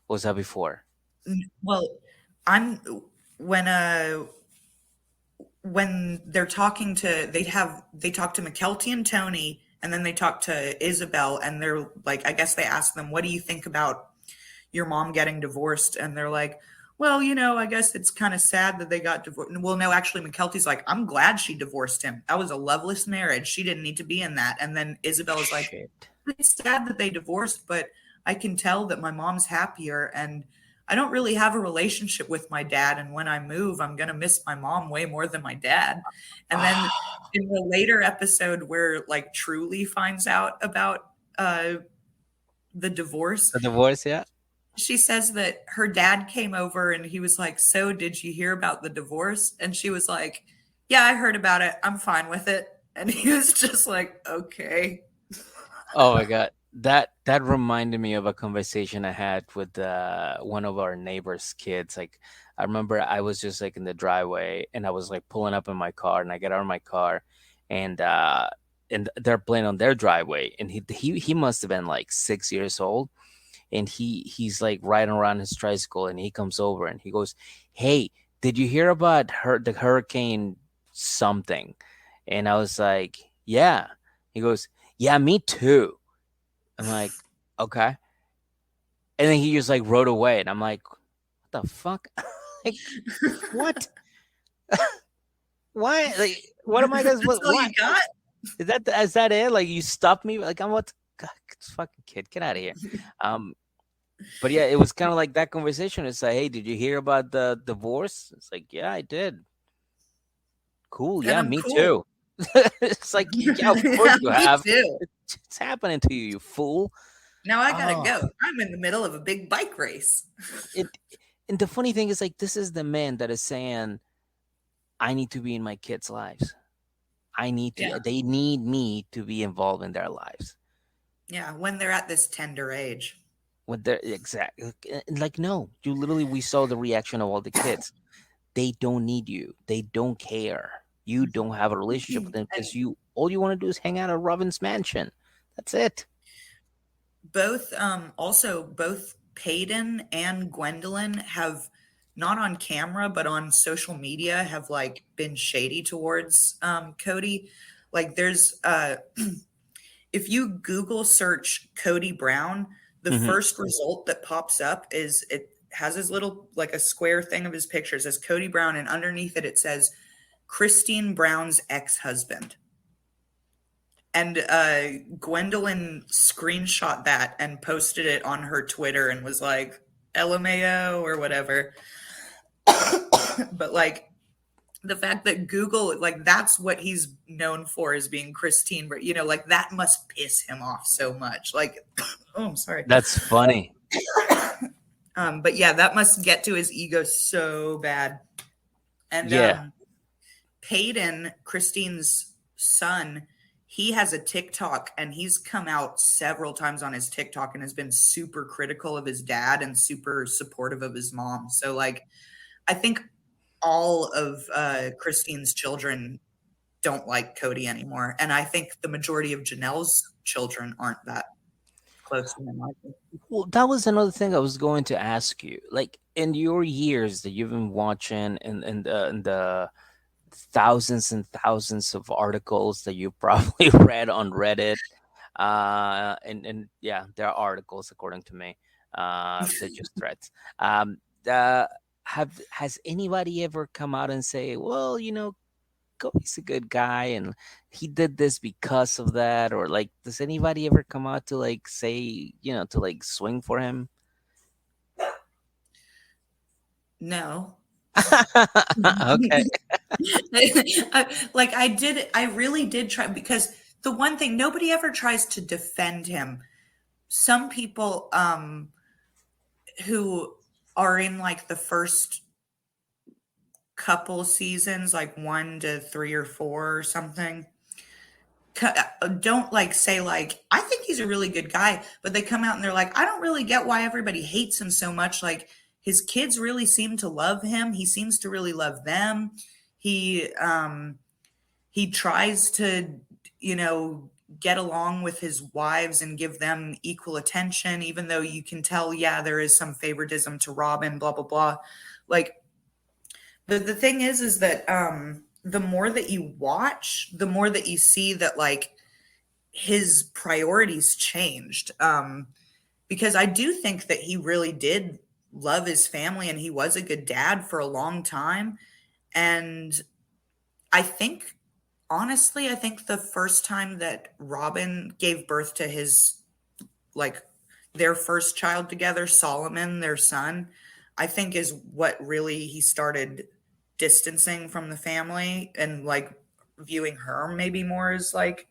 What was that before? Well, I'm when they're talking to they talk to McKelty and Tony, and then they talk to Isabel, and they're like, I guess they ask them, what do you think about your mom getting divorced? And they're like, well, I guess it's kind of sad that they got divorced. Well, no, actually, McKelty's like, I'm glad she divorced him. That was a loveless marriage. She didn't need to be in that. And then Isabel's like, Shit. it's sad that they divorced, but I can tell that my mom's happier. And I don't really have a relationship with my dad. And when I move, I'm going to miss my mom way more than my dad. And then in the later episode where like Truly finds out about the divorce, The divorce, yeah. she says that her dad came over and he was like, so did you hear about the divorce? And she was like, yeah, I heard about it. I'm fine with it. And he was just like, okay. Oh my God. That reminded me of a conversation I had with one of our neighbors' kids. Like I remember I was just like in the driveway and I was like pulling up in my car and I get out of my car and they're playing on their driveway and he must have been like 6 years old and he's like riding around his tricycle and he comes over and he goes, "Hey, did you hear about the hurricane something?" And I was like, "Yeah." He goes, "Yeah, me too." I'm like, "Okay." And then he just like rode away and I'm like, "What the fuck?" Like, what? Why? Like, what am I gonna That's all what? you got? Is that it? Like you stopped me? Like I'm what? God, this fucking kid, get out of here. Um, but yeah, it was kind of like that conversation. It's like, "Hey, did you hear about the divorce?" It's like, "Yeah, I did." Cool. And Yeah, I'm me cool. too. It's like, yeah, of course Yeah, you me have. too. It's happening to you, you fool. Now I gotta Oh, go. I'm in the middle of a big bike race. it. And the funny thing is, like, this is the man that is saying, "I need to be in my kids' lives. I need Yeah. to. They need me to be involved in their lives." Yeah. When they're at this tender age. When they're exactly like, no, you literally, we saw the reaction of all the kids. They don't need you. They don't care. You don't have a relationship with them because And all you want to do is hang out at Robin's mansion. That's it. both Peyton and Gwendolyn have not on camera but on social media have like been shady towards Cody. Like there's if you Google search Cody Brown, the Hmm. first result that pops up is it has his little like a square thing of his pictures as Cody Brown, and underneath it says Christine Brown's ex-husband. And Gwendolyn screenshot that and posted it on her Twitter and was like, LMAO or whatever. But like the fact that Google, like that's what he's known for is being Christine, but like that must piss him off so much. Like, oh, I'm sorry. That's funny. But yeah, that must get to his ego so bad. And Yeah. Peyton, Christine's son, he has a TikTok and he's come out several times on his TikTok and has been super critical of his dad and super supportive of his mom. So like I think all of Christine's children don't like Cody anymore. And I think the majority of Janelle's children aren't that close to him either. Well, that was another thing I was going to ask you. Like in your years that you've been watching and the thousands and thousands of articles that you probably read on Reddit, And yeah, there are articles according to me. They're just threats. Uh, has anybody ever come out and say, well, Kobe's a good guy and he did this because of that, or like, does anybody ever come out to like say, to like swing for him? No. Okay. Like I really did try, because the one thing, nobody ever tries to defend him. Some people who are in like the first couple seasons, like 1 to 3 or 4 or something, don't like say like, I think he's a really good guy, but they come out and they're like, I don't really get why everybody hates him so much. Like, his kids really seem to love him. He seems to really love them. He tries to, you know, get along with his wives and give them equal attention, even though you can tell, yeah, there is some favoritism to Robin, blah blah blah. Like, the thing is that the more that you watch, the more that you see that like his priorities changed. Because I do think that he really did love his family and he was a good dad for a long time. And I think, honestly, I think the first time that Robin gave birth to his, like, their first child together, Solomon, their son, I think is what really he started distancing from the family and like viewing her maybe more as like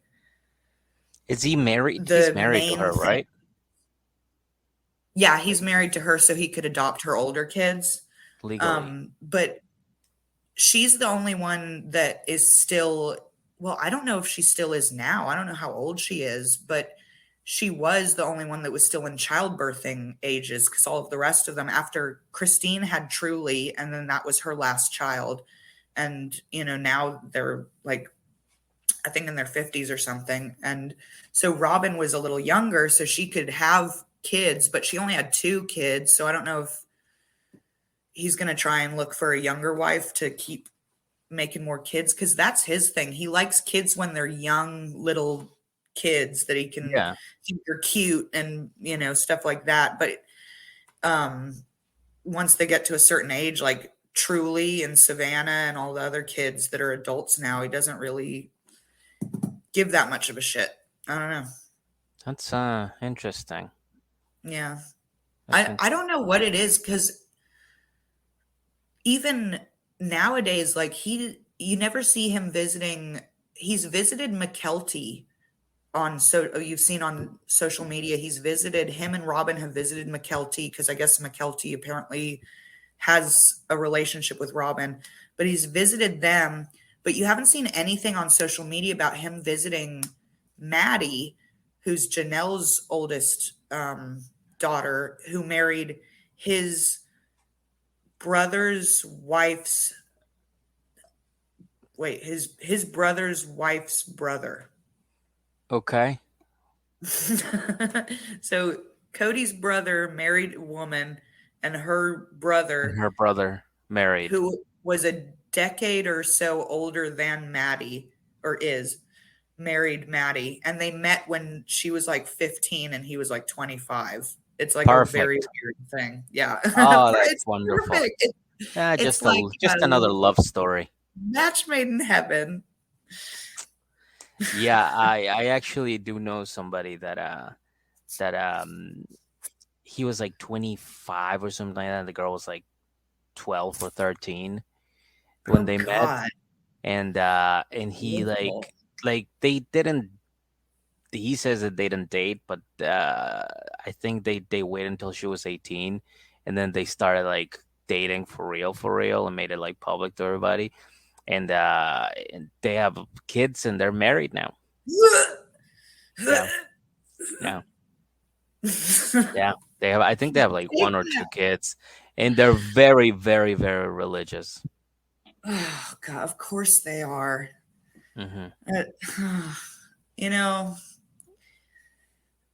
Is he married? He's the married to main her, thing. right? Yeah, he's married to her so he could adopt her older kids. Legally. But she's the only one that is still, well, I don't know if she still is now. I don't know how old she is, but she was the only one that was still in childbirthing ages, because all of the rest of them, after Christine had Truly, and then that was her last child. And, you know, now they're like, I think in their 50s or something. And so Robin was a little younger, so she could have kids, but she only had 2 kids. So I don't know if he's going to try and look for a younger wife to keep making more kids, because that's his thing. He likes kids when they're young little kids that he can Yeah. think are cute and, you know, stuff like that. But once they get to a certain age, like Truly and Savannah and all the other kids that are adults now, he doesn't really give that much of a shit. I don't know. That's interesting. Yeah. That's I don't know what it is, because even nowadays, like, you never see him visiting. He's visited McKelty on, so you've seen on social media, he's visited, him and Robin have visited McKelty, because I guess McKelty apparently has a relationship with Robin, but he's visited them. But you haven't seen anything on social media about him visiting Maddie, who's Janelle's oldest daughter, who married his brother's wife's wait, his brother's wife's brother. okay. So Cody's brother married a woman, and her brother, And her brother married. who was a decade or so older than Maddie, or is, married Maddie, and they met when she was like 15 and he was like 25. It's like a very Perfect. weird thing. Yeah. Oh, that's It's wonderful. perfect. Yeah, It's just like just another love story. match made in heaven. Yeah, I actually do know somebody that he was like 25 or something like that, and the girl was like 12 or 13 when Oh they met. God. And he Beautiful. like they didn't, he says that they didn't date, but I think they waited until she was 18, and then they started like dating for real, and made it like public to everybody. And they have kids and they're married now. Yeah. Yeah. Yeah. They have, I think they have like 1 or 2 kids, and they're very, very, very religious. Oh God, of course they are. Hmm. You know,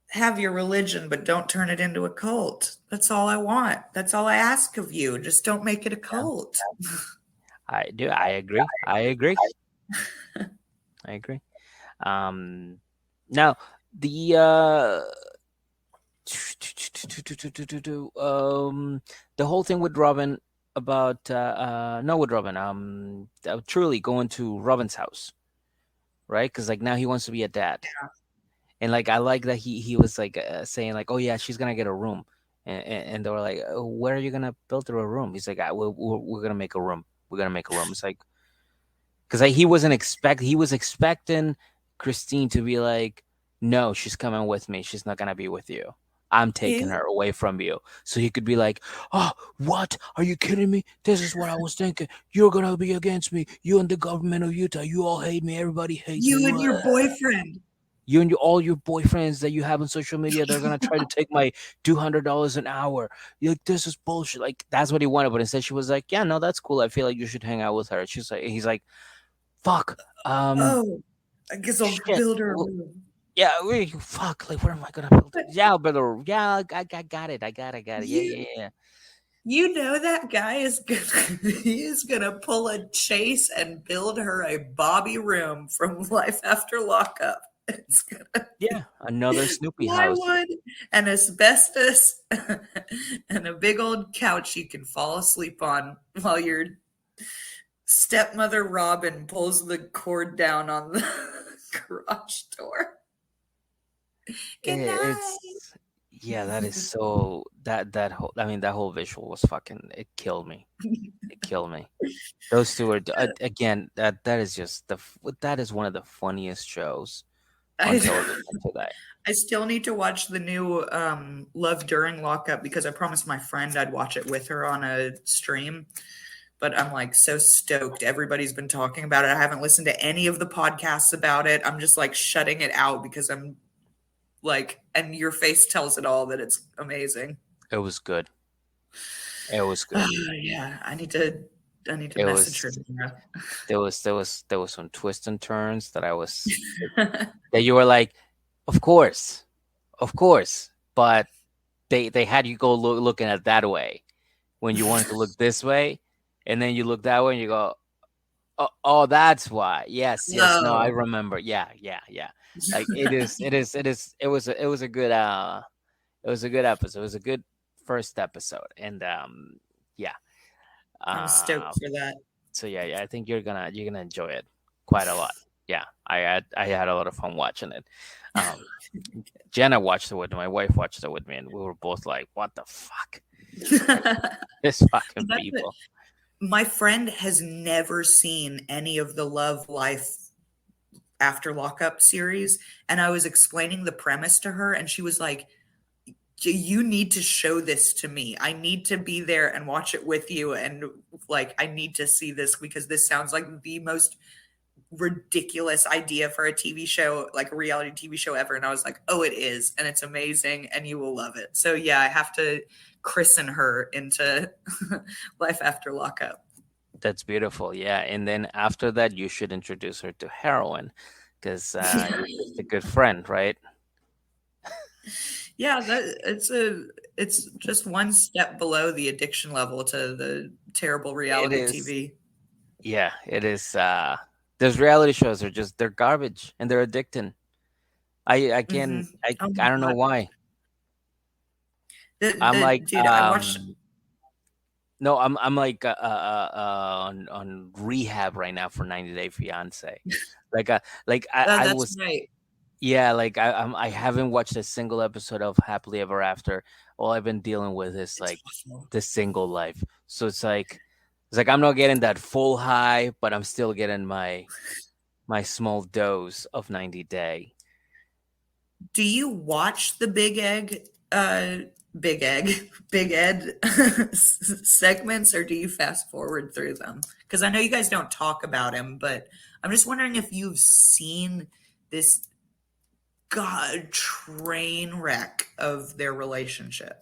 have your religion, but don't turn it into a cult. That's all I want. That's all I ask of you. Just don't make it a Yeah. cult. I do. I agree. I agree. I agree. Um, Now, The the whole thing with Robin about no with Robin truly going to Robin's house, right? Because like now he wants to be a dad, and like I like that he was like saying like, oh yeah, she's gonna get a room, and they were like, oh, where are you gonna build her a room? He's like, we're gonna make a room. We're gonna make a room. It's like because he was expecting Christine to be like, no, she's coming with me. She's not gonna be with you. I'm taking Ew. her away from you. So he could be like, oh, what? Are you kidding me? This is what I was thinking. You're gonna be against me. You and the government of Utah. You all hate me. Everybody hates me. You and your boyfriend. You and all your boyfriends that you have on social media, they're gonna try to take my $200 an hour. You're like, this is bullshit. Like that's what he wanted, but instead she was like, yeah, no, that's cool. I feel like you should hang out with her. She's like, he's like, fuck. Oh, I guess I'll Shit. build her a Well, room. yeah, fuck. Like, where am I gonna build it? But Yeah, I'll build a. Yeah, I got it. I got it. Yeah, you yeah, yeah. you know that guy is gonna he is gonna pull a chase and build her a Bobby room from Life After Lockup. It's gonna Yeah, another Snoopy house. plywood and asbestos and a big old couch you can fall asleep on while your stepmother Robin pulls the cord down on the garage door. Good night. It's yeah, that is so that whole. I mean, that whole visual was fucking. It killed me. It killed me. Those two are again. That is just that is one of the funniest shows on I, television today. I still need to watch the new Love During Lockup because I promised my friend I'd watch it with her on a stream. But I'm like so stoked. Everybody's been talking about it. I haven't listened to any of the podcasts about it. I'm just like shutting it out because I'm like, and your face tells it all that it's amazing. It was good. It was good. Yeah, I need to It message her was tomorrow. there was some twists and turns that I was that you were like, of course, but they had you go looking at that way when you wanted to look this way, and then you look that way and you go, oh, that's why. Yes, no, I No. remember. Yeah. Like it was a good it was a good episode. It was a good first episode, and yeah. I'm stoked Uh, for that. so yeah, I think you're gonna enjoy it quite a lot. Yeah, I had a lot of fun watching it. Um, Jenna watched it with me. My wife watched it with me, and we were both like, "What the fuck? This fucking That's it. people." My friend has never seen any of the Love Life After Lockup series. And I was explaining the premise to her, and she was like, you need to show this to me. I need to be there and watch it with you. And like, I need to see this because this sounds like the most ridiculous idea for a TV show, like a reality TV show ever. And I was like, oh, it is. And it's amazing. And you will love it. So yeah, I have to christen her into Life After Lockup. That's beautiful. Yeah, and then after that, you should introduce her to heroin, because you're just a good friend, right? Yeah, it's just one step below the addiction level to the terrible It reality is. TV. Yeah, it is. Those reality shows are just they're garbage and they're addicting. I Hmm. can Oh my I don't know god, why. I'm the like dude, I watched. no, I'm like on rehab right now for 90 Day Fiance. Like I That's was right. yeah, like I haven't watched a single episode of Happily Ever After. All I've been dealing with is It's like awful. the single life. So it's like I'm not getting that full high, but I'm still getting my small dose of 90 Day. Do you watch the Big Egg, Big Ed segments, or do you fast forward through them? Because I know you guys don't talk about him, but I'm just wondering if you've seen this god train wreck of their relationship.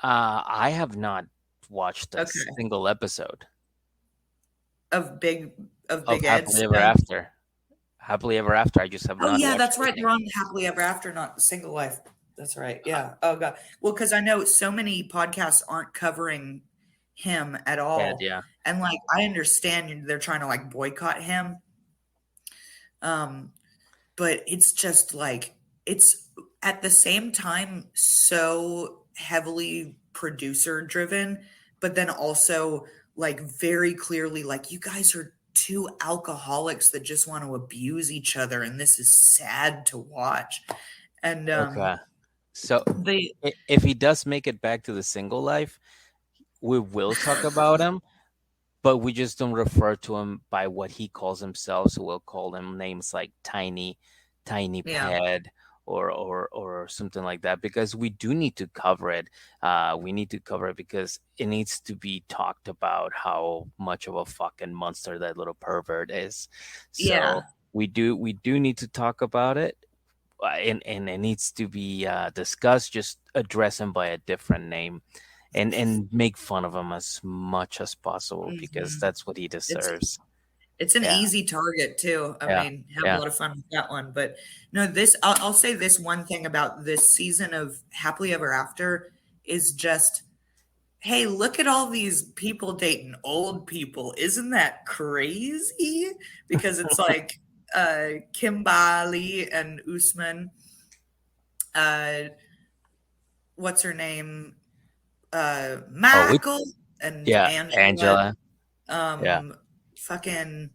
I have not watched a Okay. single episode Of Big of of Big Ed's Happily Ever thing. After. Happily Ever After. I just have Oh not yeah, watched that's right. anything. They're on Happily Ever After, not Single Life. That's right. Yeah. Oh god. Well, because I know so many podcasts aren't covering him at Ed, all. yeah. And like I understand they're trying to boycott him. Um, but it's just like it's at the same time so heavily producer driven, but then also like very clearly like you guys are two alcoholics that just want to abuse each other and this is sad to watch. And Okay. So the if he does make it back to the single life, we will talk about him, but we just don't refer to him by what he calls himself. So we'll call him names like Tiny yeah. Ped or something like that because we do need to cover it. We need to cover it because it needs to be talked about how much of a fucking monster that little pervert is. Yeah. So we do need to talk about it. And it needs to be discussed. Just address him by a different name, and make fun of him as much as possible because Mhm. that's what he It's deserves. It's an Yeah, easy target too. I yeah, mean, have a yeah. lot of fun with that one. But no, I'll say this one thing about this season of Happily Ever After is just, hey, look at all these people dating old people. Isn't that crazy? Because it's like Kimbali and Usman, uh, what's her name? Oh, we Michael and yeah, Angela, Angela. Yeah, fucking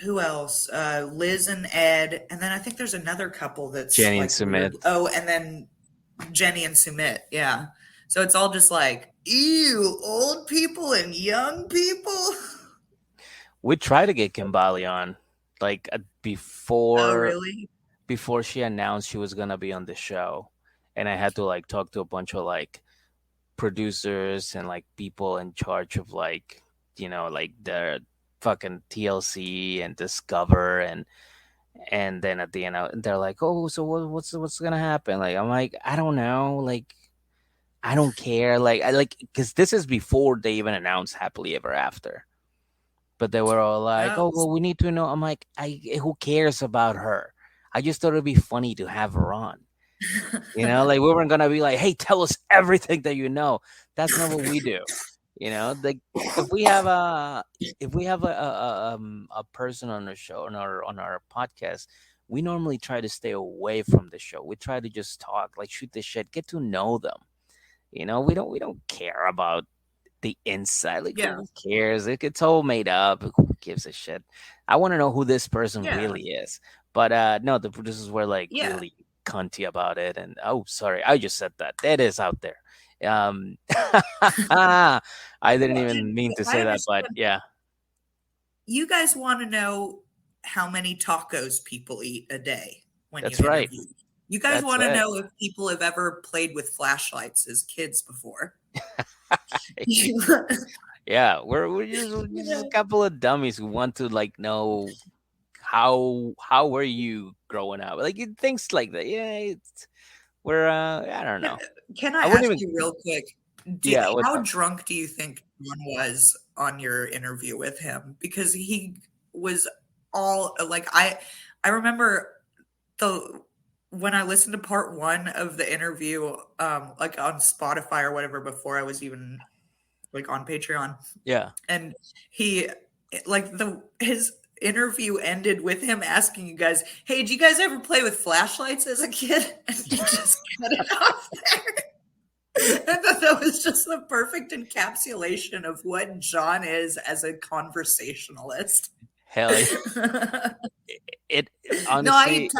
who else? Liz and Ed, and then I think there's another couple that's Jenny and like weird. Sumit. Oh, and then Jenny and Sumit. Yeah. So it's all just like, ew, old people and young people. We tried to get Kimbali on, like Oh, before really? she announced she was gonna be on the show, and I had to like talk to a bunch of like producers and like people in charge of like like the fucking TLC and Discover and then at the end they're like, oh, so what's gonna happen? Like I'm like, I don't know, like I don't care, like I like because this is before they even announced Happily Ever After, but they were all like, Oh, oh well, we need to know. I'm like, who cares about her? I just thought it'd be funny to have her on. Like we weren't gonna be like, hey, tell us everything that you know. That's not what we do. Like if we have a a person on the show on our podcast, we normally try to stay away from the show. We try to just talk, like shoot the shit, get to know them. We don't care about the inside. Like yeah, who cares? It's all made up. Who gives a shit? I want to know who this person yeah, really is. But no, the producers were like yeah. really cunty about it. And oh, sorry, I just said that. That is out there. Um, I didn't Well, even and mean to I say that, but understand yeah, you guys want to know how many tacos people eat a day when you that's right. interview. You guys That's want to it. know if people have ever played with flashlights as kids before. Yeah, we're just a couple of dummies who want to like know how were you growing up, like things like that. Yeah, we're I don't know. Can I I wouldn't ask even. you real quick? Yeah, what's How up? drunk do you think John was on your interview with him? Because he was all like I remember the when I listened to part one of the interview, like on Spotify or whatever before I was even like on Patreon, Yeah. and he like the his interview ended with him asking you guys, "Hey, did you guys ever play with flashlights as a kid?" And he just cut it off there. I thought that was just the perfect encapsulation of what John is as a conversationalist. Hell yeah. It No, I eat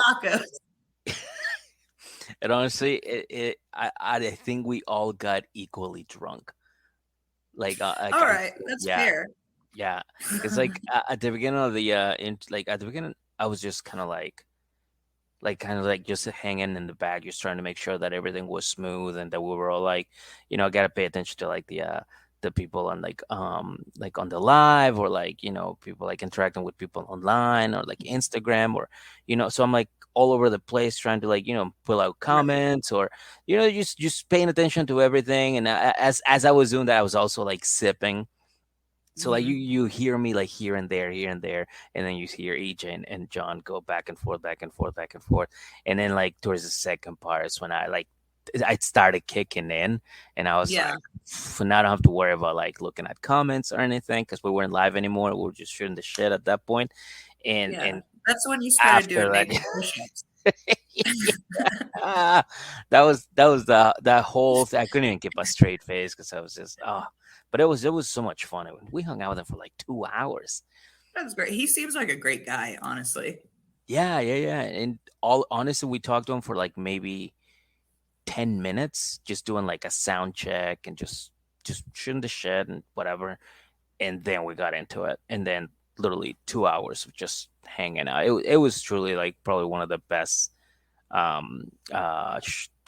honestly, tacos. I think we all got equally drunk. All right, that's Yeah, fair. yeah. Because like at the beginning of the like at the beginning, I was just kind of like just hanging in the back, just trying to make sure that everything was smooth and that we were all like, gotta pay attention to like the people on like on the live or like people like interacting with people online or like Instagram or so I'm like all over the place trying to like pull out Right. comments or just paying attention to everything. And as I was doing that, I was also like sipping, so like you Mhm. you hear me like here and there, and then you hear EJ and John go back and forth, back and forth, back and forth, and then like towards the second part is when I started kicking in, and I was Yeah, like, now I don't have to worry about like looking at comments or anything because we weren't live anymore. We were just shooting the shit at that point, and yeah. and That's when you started doing after that, naked push-ups. Ah, that was that whole thing. I couldn't even keep a straight face because I was just but it was so much fun. We hung out with him for like 2 hours. That's great. He seems like a great guy, honestly. Yeah, yeah, yeah. And all honestly, we talked to him for like maybe 10 minutes, just doing like a sound check and just shooting the shit and whatever. And then we got into it. And then literally 2 hours of just hanging out. It was truly like probably one of the best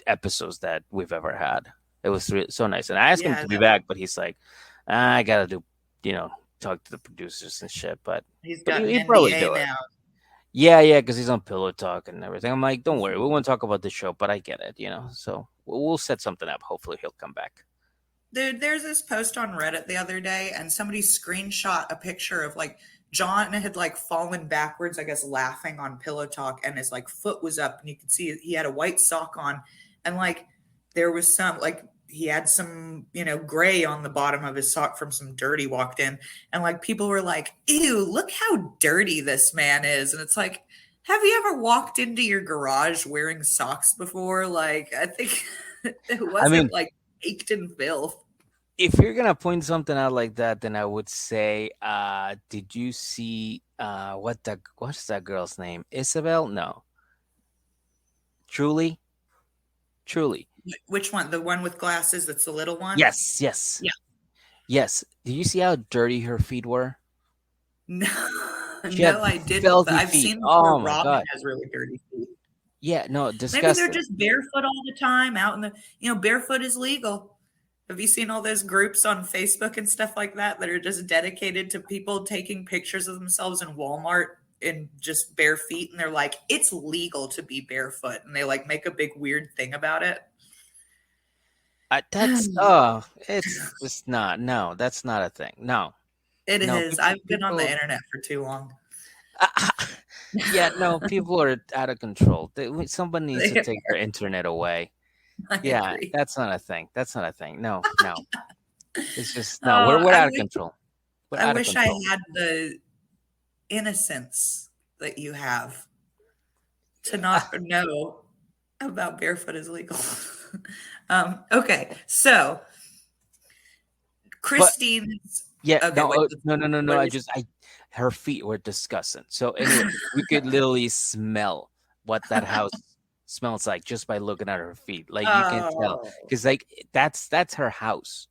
episodes that we've ever had. It was so nice. And I asked him Yeah, to be back, but he's like, I gotta do, you know, talk to the producers and shit. But he's but got an he'd probably NDA do it. now. Yeah, yeah, because he's on Pillow Talk and everything. I'm like, don't worry, we won't talk about the show, but I get it, you know. So we'll set something up. Hopefully, he'll come back. Dude, there's this post on Reddit the other day, and somebody screenshot a picture of like John had like fallen backwards, I guess, laughing on Pillow Talk, and his like foot was up, and you could see he had a white sock on, and like there was some like he had some gray on the bottom of his sock from some dirt he walked in, and like people were like, "Ew, look how dirty this man is," and it's like. Have you ever walked into your garage wearing socks before? Like, I think it I mean, wasn't like caked in filth. if you're gonna point something out like that, then I would say, did you see what's that girl's name? Isabel? No, Truly, Truly. Which one? The one with glasses that's the little one? Yes, yes, Yeah. yes. Did you see how dirty her feet were? No, She had no, I didn't. But filthy I've feet. seen where Oh my Robin god. has really dirty feet. Yeah, no, Maybe they're disgusting. just barefoot all the time out in the, barefoot is legal. Have you seen all those groups on Facebook and stuff like that are just dedicated to people taking pictures of themselves in Walmart in just bare feet? And they're like, it's legal to be barefoot. And they like make a big weird thing about it. It's just not. No, that's not a thing. No, It no, is. I've been on the internet for too long. yeah, no, people are out of control. Somebody needs to I take their internet away. Yeah, agree. that's not a thing. That's not a thing. No, no, it's just no. Oh, We're out of control. We're I out of wish I control. had the innocence that you have to not know about barefoot is legal. Okay, so But Christine's. yeah, Okay, no, wait. no. What I is? just, her feet were disgusting. So anyway, we could literally smell what that house smells like just by looking at her feet. Like you can tell, Oh, because like that's her house.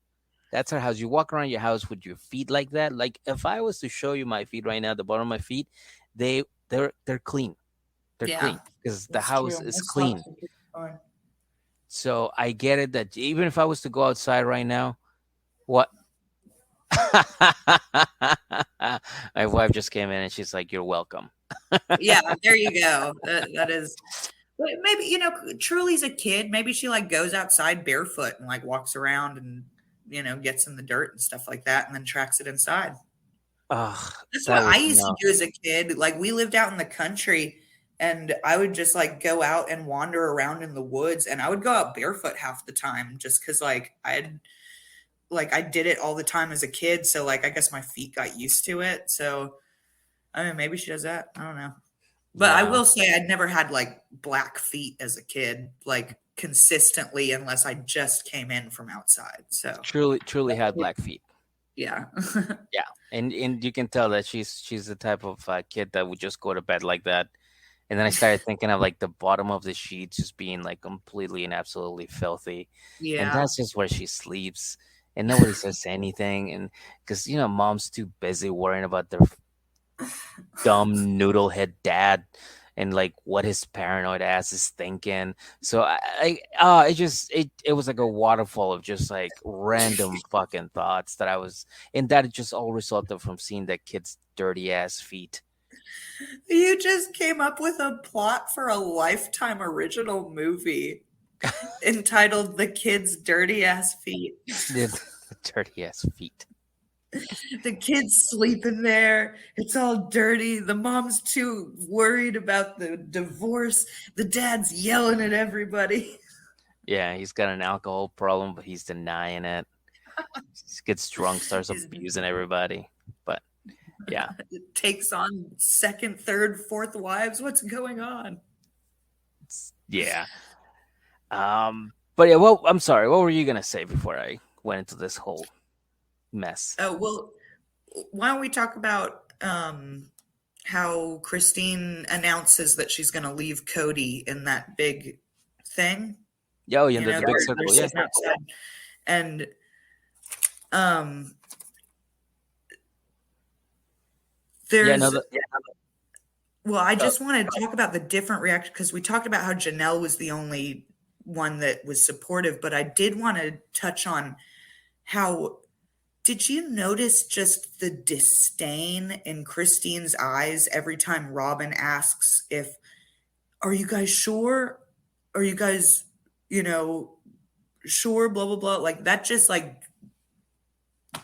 That's her house. You walk around your house with your feet like that. Like if I was to show you my feet right now, the bottom of my feet, they're clean. They're yeah, clean because the that's house true. is My clean. socks are pretty fine. So I get it that even if I was to go outside right now, what my wife just came in and she's like, "You're welcome." Yeah, there you go. That is. But maybe Truly's a kid. Maybe she like goes outside barefoot and like walks around and gets in the dirt and stuff like that, and then tracks it inside. Ugh, That's that what I was used to no. do as a kid. Like we lived out in the country and I would just like go out and wander around in the woods and I would go out barefoot half the time just cuz I did it all the time as a kid, so like I guess my feet got used to it. So I mean maybe she does that. I don't know. But I Yeah, will say I'd never had like black feet as a kid like consistently unless I just came in from outside. So truly had black feet. yeah. Yeah, and you can tell that she's the type of kid that would just go to bed like that. And then I started thinking of like the bottom of the sheets just being like completely and absolutely filthy, and Yeah. that's just where she sleeps, and nobody says anything, and because mom's too busy worrying about their dumb noodle head dad and like what his paranoid ass is thinking. So it was like a waterfall of just like random fucking thoughts that I was, and that just all resulted from seeing that kid's dirty ass feet. You just came up with a plot for a Lifetime original movie entitled The Kid's Dirty Ass Feet. The dirty ass feet. The kid's sleeping there. It's all dirty. The mom's too worried about the divorce. The dad's yelling at everybody. Yeah, he's got an alcohol problem, but he's denying it. He gets drunk, starts He's abusing everybody. But yeah, takes on second, third, fourth wives. What's going on? Yeah. But yeah, well, I'm sorry. What were you gonna say before I went into this whole mess? Oh, well, why don't we talk about how Christine announces that she's going to leave Cody in that big thing? Oh, yeah, You the know, big they're circle. Yeah. sitting outside. And um, Yeah. No. there's, The, well, I uh, just want to talk about the different reaction because we talked about how Janelle was the only one that was supportive, but I did want to touch on how did you notice just the disdain in Christine's eyes every time Robin asks if, are you guys sure? Are you guys, you know, sure? Blah, blah, blah. Like that just like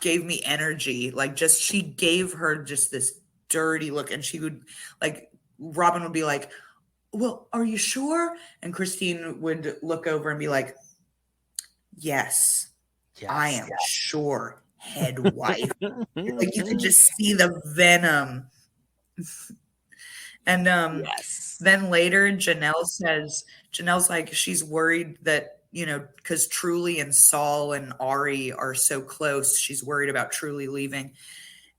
gave me energy. Like just, she gave her just this dirty look and she would like, Robin would be like, well, are you sure? And Christine would look over and be like, yes, I yes. am sure, head wife. Like you could just see the venom. And Yes. then later Janelle's like she's worried that, you know, because Truly and Saul and Ari are so close, she's worried about Truly leaving.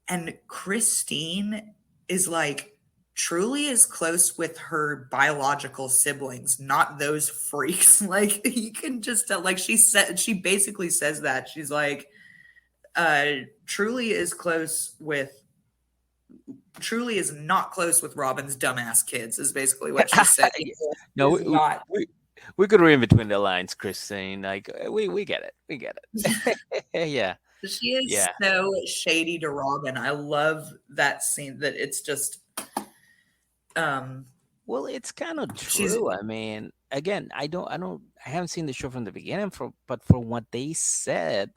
And Christine is like, Truly is close with her biological siblings, not those freaks. Like you can just tell, like she basically says that. She's like, Truly is close with Truly is not close with Robin's dumbass kids, is basically what she said. No, Is not. we could read in between the lines, Christine. Like we get it. We get it. Yeah. She is Yeah. so shady to Robin. I love that scene that it's just um Well, it's kind of she's true. I mean, again, I haven't seen the show from the beginning, but from what they said,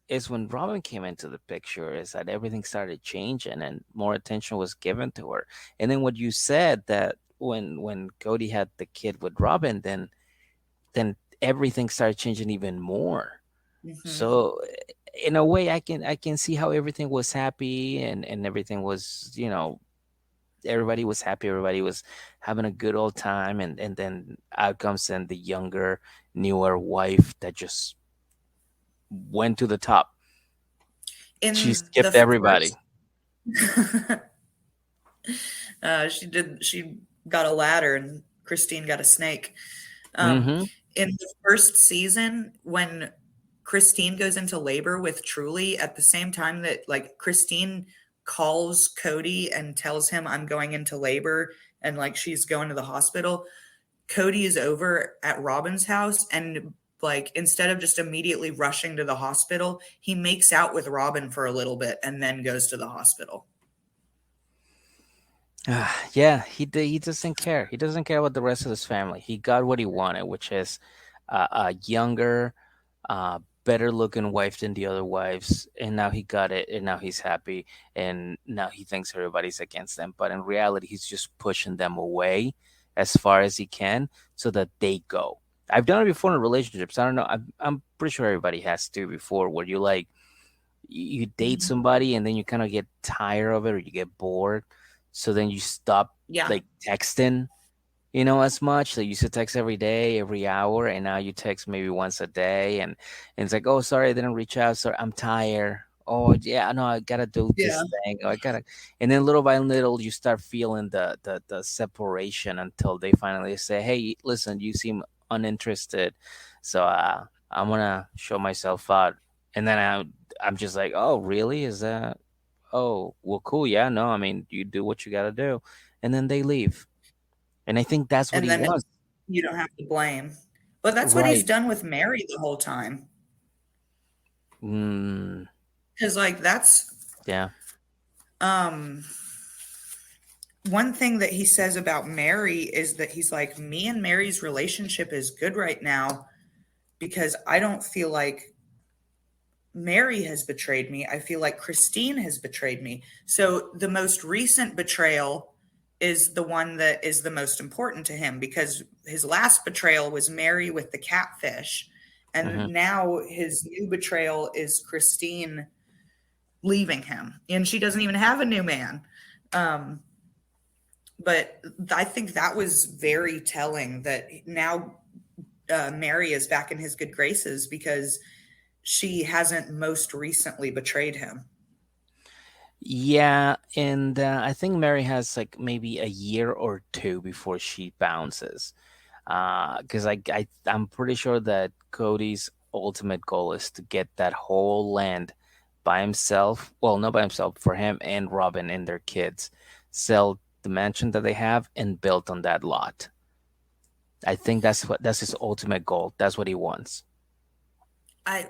is when Robin came into the picture, is that everything started changing and more attention was given to her. And then what you said that when Cody had the kid with Robin, then everything started changing even more. mhm. So in a way, I can see how everything was happy and everything was, everybody was happy, everybody was having a good old time, and then out comes then the younger, newer wife that just went to the top. She In the skipped everybody. first she got a ladder and Christine got a snake. Um Mm-hmm. in the first season when Christine goes into labor with Truly at the same time that like Christine calls Cody and tells him I'm going into labor and like she's going to the hospital. Cody is over at Robin's house and like instead of just immediately rushing to the hospital, he makes out with Robin for a little bit and then goes to the hospital. Yeah, he doesn't care. He doesn't care about the rest of his family. He got what he wanted, which is a younger, better looking wife than the other wives, and now he got it, and now he's happy, and now he thinks everybody's against them. But in reality, he's just pushing them away as far as he can so that they go. I've done it before in relationships. I don't know. I'm pretty sure everybody has to before, where you like you date Mhm. somebody and then you kind of get tired of it or you get bored, so then you stop Yeah. like texting, as much. Like you used to text every day, every hour, and now you text maybe once a day, and it's like, oh, sorry, I didn't reach out. Sorry, I'm tired. Oh yeah, no, I gotta do Yeah. this thing. Oh, I gotta, and then little by little, you start feeling the separation until they finally say, "Hey, listen, you seem uninterested, so I'm gonna show myself out." And then I'm just like, "Oh, really? Is that? Oh, well, cool. Yeah, no, I mean, you do what you gotta do," and then they leave. And I think that's what And he then wants. you don't have to blame. But that's what he's Right. done with Mary the whole time. Mm, Because like that's yeah. um one thing that he says about Mary is that he's like, me and Mary's relationship is good right now because I don't feel like Mary has betrayed me. I feel like Christine has betrayed me. So the most recent betrayal is the one that is the most important to him because his last betrayal was Mary with the catfish. And Hmm. now his new betrayal is Christine leaving him. And she doesn't even have a new man. Um, But I think that was very telling that now Mary is back in his good graces because she hasn't most recently betrayed him. Yeah, and I think Mary has like maybe a year or two before she bounces. Because I'm pretty sure that Cody's ultimate goal is to get that whole land by himself. Well, not by himself, for him and Robin and their kids. Sell the mansion that they have and build on that lot. I think that's his ultimate goal. That's what he wants. I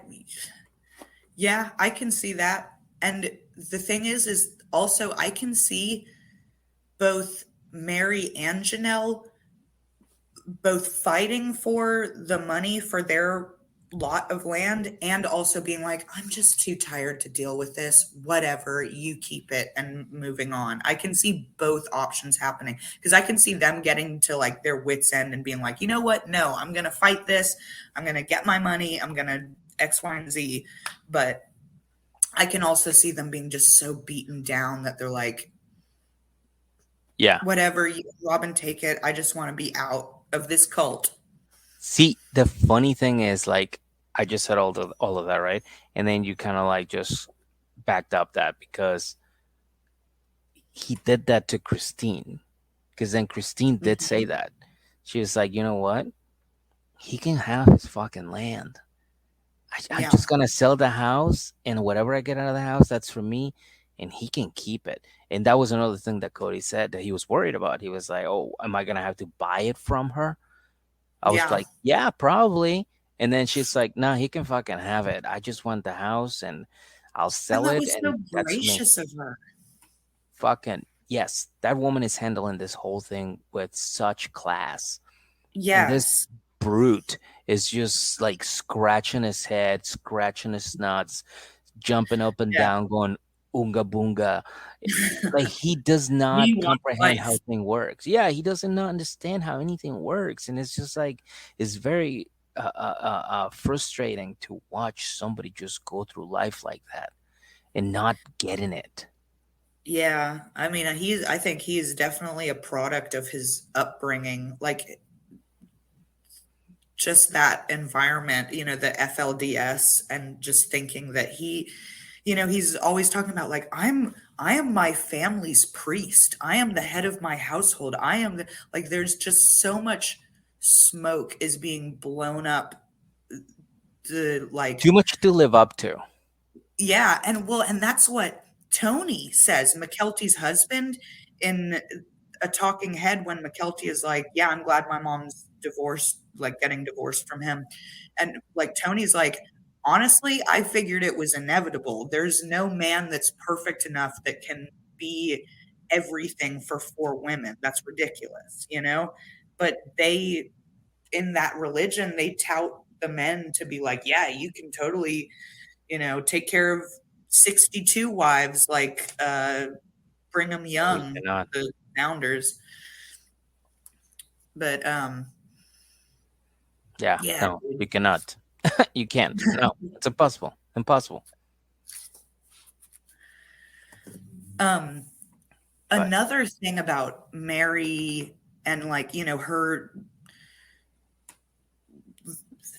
Yeah, I can see that. And the thing is also I can see both Mary and Janelle both fighting for the money for their lot of land and also being like, I'm just too tired to deal with this. Whatever, you keep it and moving on. I can see both options happening because I can see them getting to like their wits' end and being like, you know what? No, I'm going to fight this. I'm going to get my money. I'm going to X, Y, and Z. But I can also see them being just so beaten down that they're like, Yeah. whatever, you, Robin, take it. I just want to be out of this cult. See, the funny thing is, like, I just said all of that, right? And then you kind of like just backed up that because he did that to Christine. Because then Christine did say that. She was like, you know what? He can have his fucking land. I'm Yeah. just gonna sell the house, and whatever I get out of the house, that's for me, and he can keep it. And that was another thing that Cody said that he was worried about. He was like, "Oh, am I gonna have to buy it from her?" I was Yeah. like, "Yeah, probably." And then she's like, "No, he can fucking have it. I just want the house, and I'll And sell that it, was and so that's for me." gracious of her. Fucking yes, that woman is handling this whole thing with such class. And this Yes. brute is just like scratching his head, scratching his nuts, jumping up and Yeah. down, going "Oonga boonga." Like he does We not want comprehend how life. thing works. Yeah, he doesn't not understand how anything works, and it's just like it's very frustrating to watch somebody just go through life like that and not getting it. Yeah. I mean, I think he's definitely a product of his upbringing. Like just that environment, the FLDS and just thinking that he's always talking about like I am my family's priest. I am the head of my household. I am like there's just so much smoke is being blown up the Too like much to live up to. yeah, and that's what Tony says, McKelty's husband, in a talking head when McKelty is like, "Yeah, I'm glad my mom's divorced, like getting divorced from him." And like Tony's like, "Honestly, I figured it was inevitable. There's no man that's perfect enough that can be everything for four women. That's ridiculous. But they in that religion, they tout the men to be like, "Yeah, you can totally take care of 62 wives like Brigham No, we Young, cannot. the founders. But Yeah, yeah, no, dude. we cannot. You can't. No, it's impossible. Impossible. um But another thing about Mary and like, her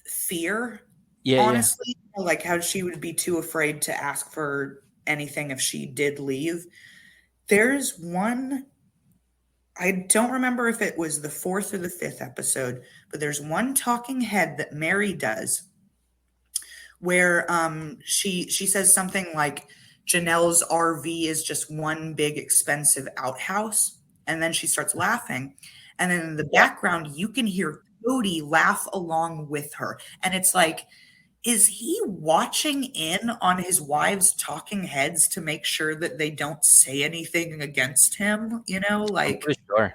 fear, yeah, yeah. honestly, like how she would be too afraid to ask for anything if she did leave. There's one, I don't remember if it was the fourth or the fifth episode, but there's one talking head that Mary does where she says something like Janelle's RV is just one big expensive outhouse, and then she starts laughing, and then in the Yeah. background you can hear Cody laugh along with her, and it's like, is he watching in on his wives' talking heads to make sure that they don't say anything against him? I'm Like pretty sure.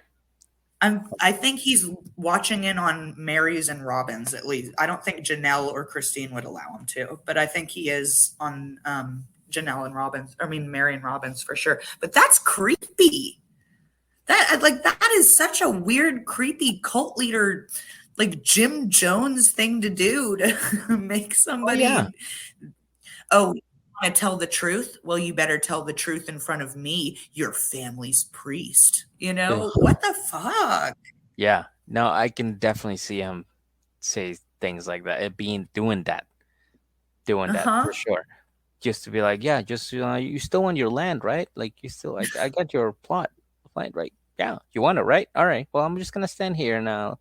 I think he's watching in on Mary's and Robin's at least. I don't think Janelle or Christine would allow him to, but I think he is on Janelle and Robin's. I mean Mary and Robin's for sure. But that's creepy. That is such a weird, creepy cult leader, like Jim Jones thing to do to make Oh yeah. somebody. Oh, want to tell the truth? Well, you better tell the truth in front of me, your family's priest. Ugh. What the fuck? Yeah. No, I can definitely see him say things like that. It being doing that Uh-huh. for sure. Just to be like, yeah, just you still want your land, right? Like you still, I got your plot, right? Yeah, you want it, right? All right. Well, I'm just gonna stand here now.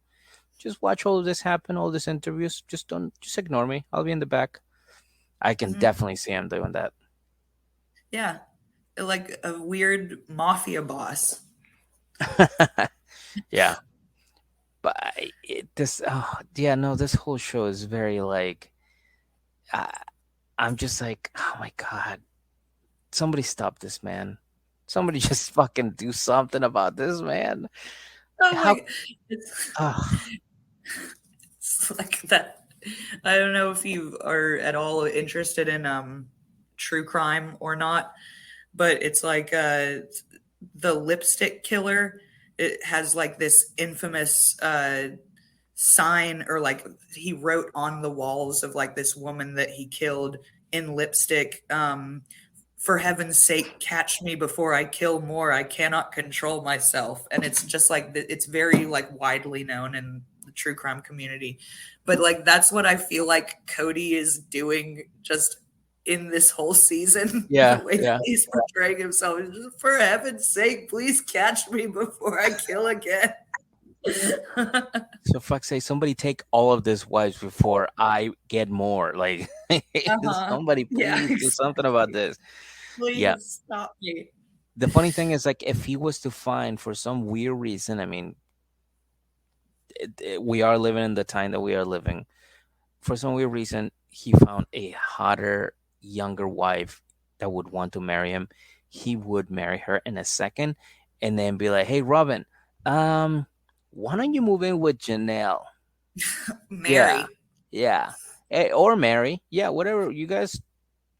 Just watch all of this happen, all these interviews. Just ignore me. I'll be in the back. I can Hmm. definitely see him doing that. Yeah. Like a weird mafia boss. Yeah, but yeah, no, this whole show is very like, I, I'm just like, oh my god, somebody stop this man. Somebody just fucking do something about this man. Oh How? my, it's, Uh, it's like that. I don't know if you are at all interested in true crime or not, but it's like the lipstick killer. It has like this infamous sign, or like he wrote on the walls of like this woman that he killed in lipstick, for heaven's sake, catch me before I kill more. I cannot control myself. And it's just like it's very like widely known in the true crime community. But like that's what I feel like Cody is doing just in this whole season. The yeah, way that yeah. he's portraying himself is just, for heaven's sake, please catch me before I kill again. So fuck say somebody take all of this wives before I get more. Like Uh-huh. somebody Yeah, please do something about exactly. this. Yeah. Please stop me. The funny thing is like if he was to find for some weird reason, I mean, we are living in the time that we are living. For some weird reason, he found a hotter, younger wife that would want to marry him. He would marry her in a second and then be like, "Hey Robin, um, why don't you move in with Janelle?" Yeah. Mary. Yeah. Or Mary. Yeah, whatever. You guys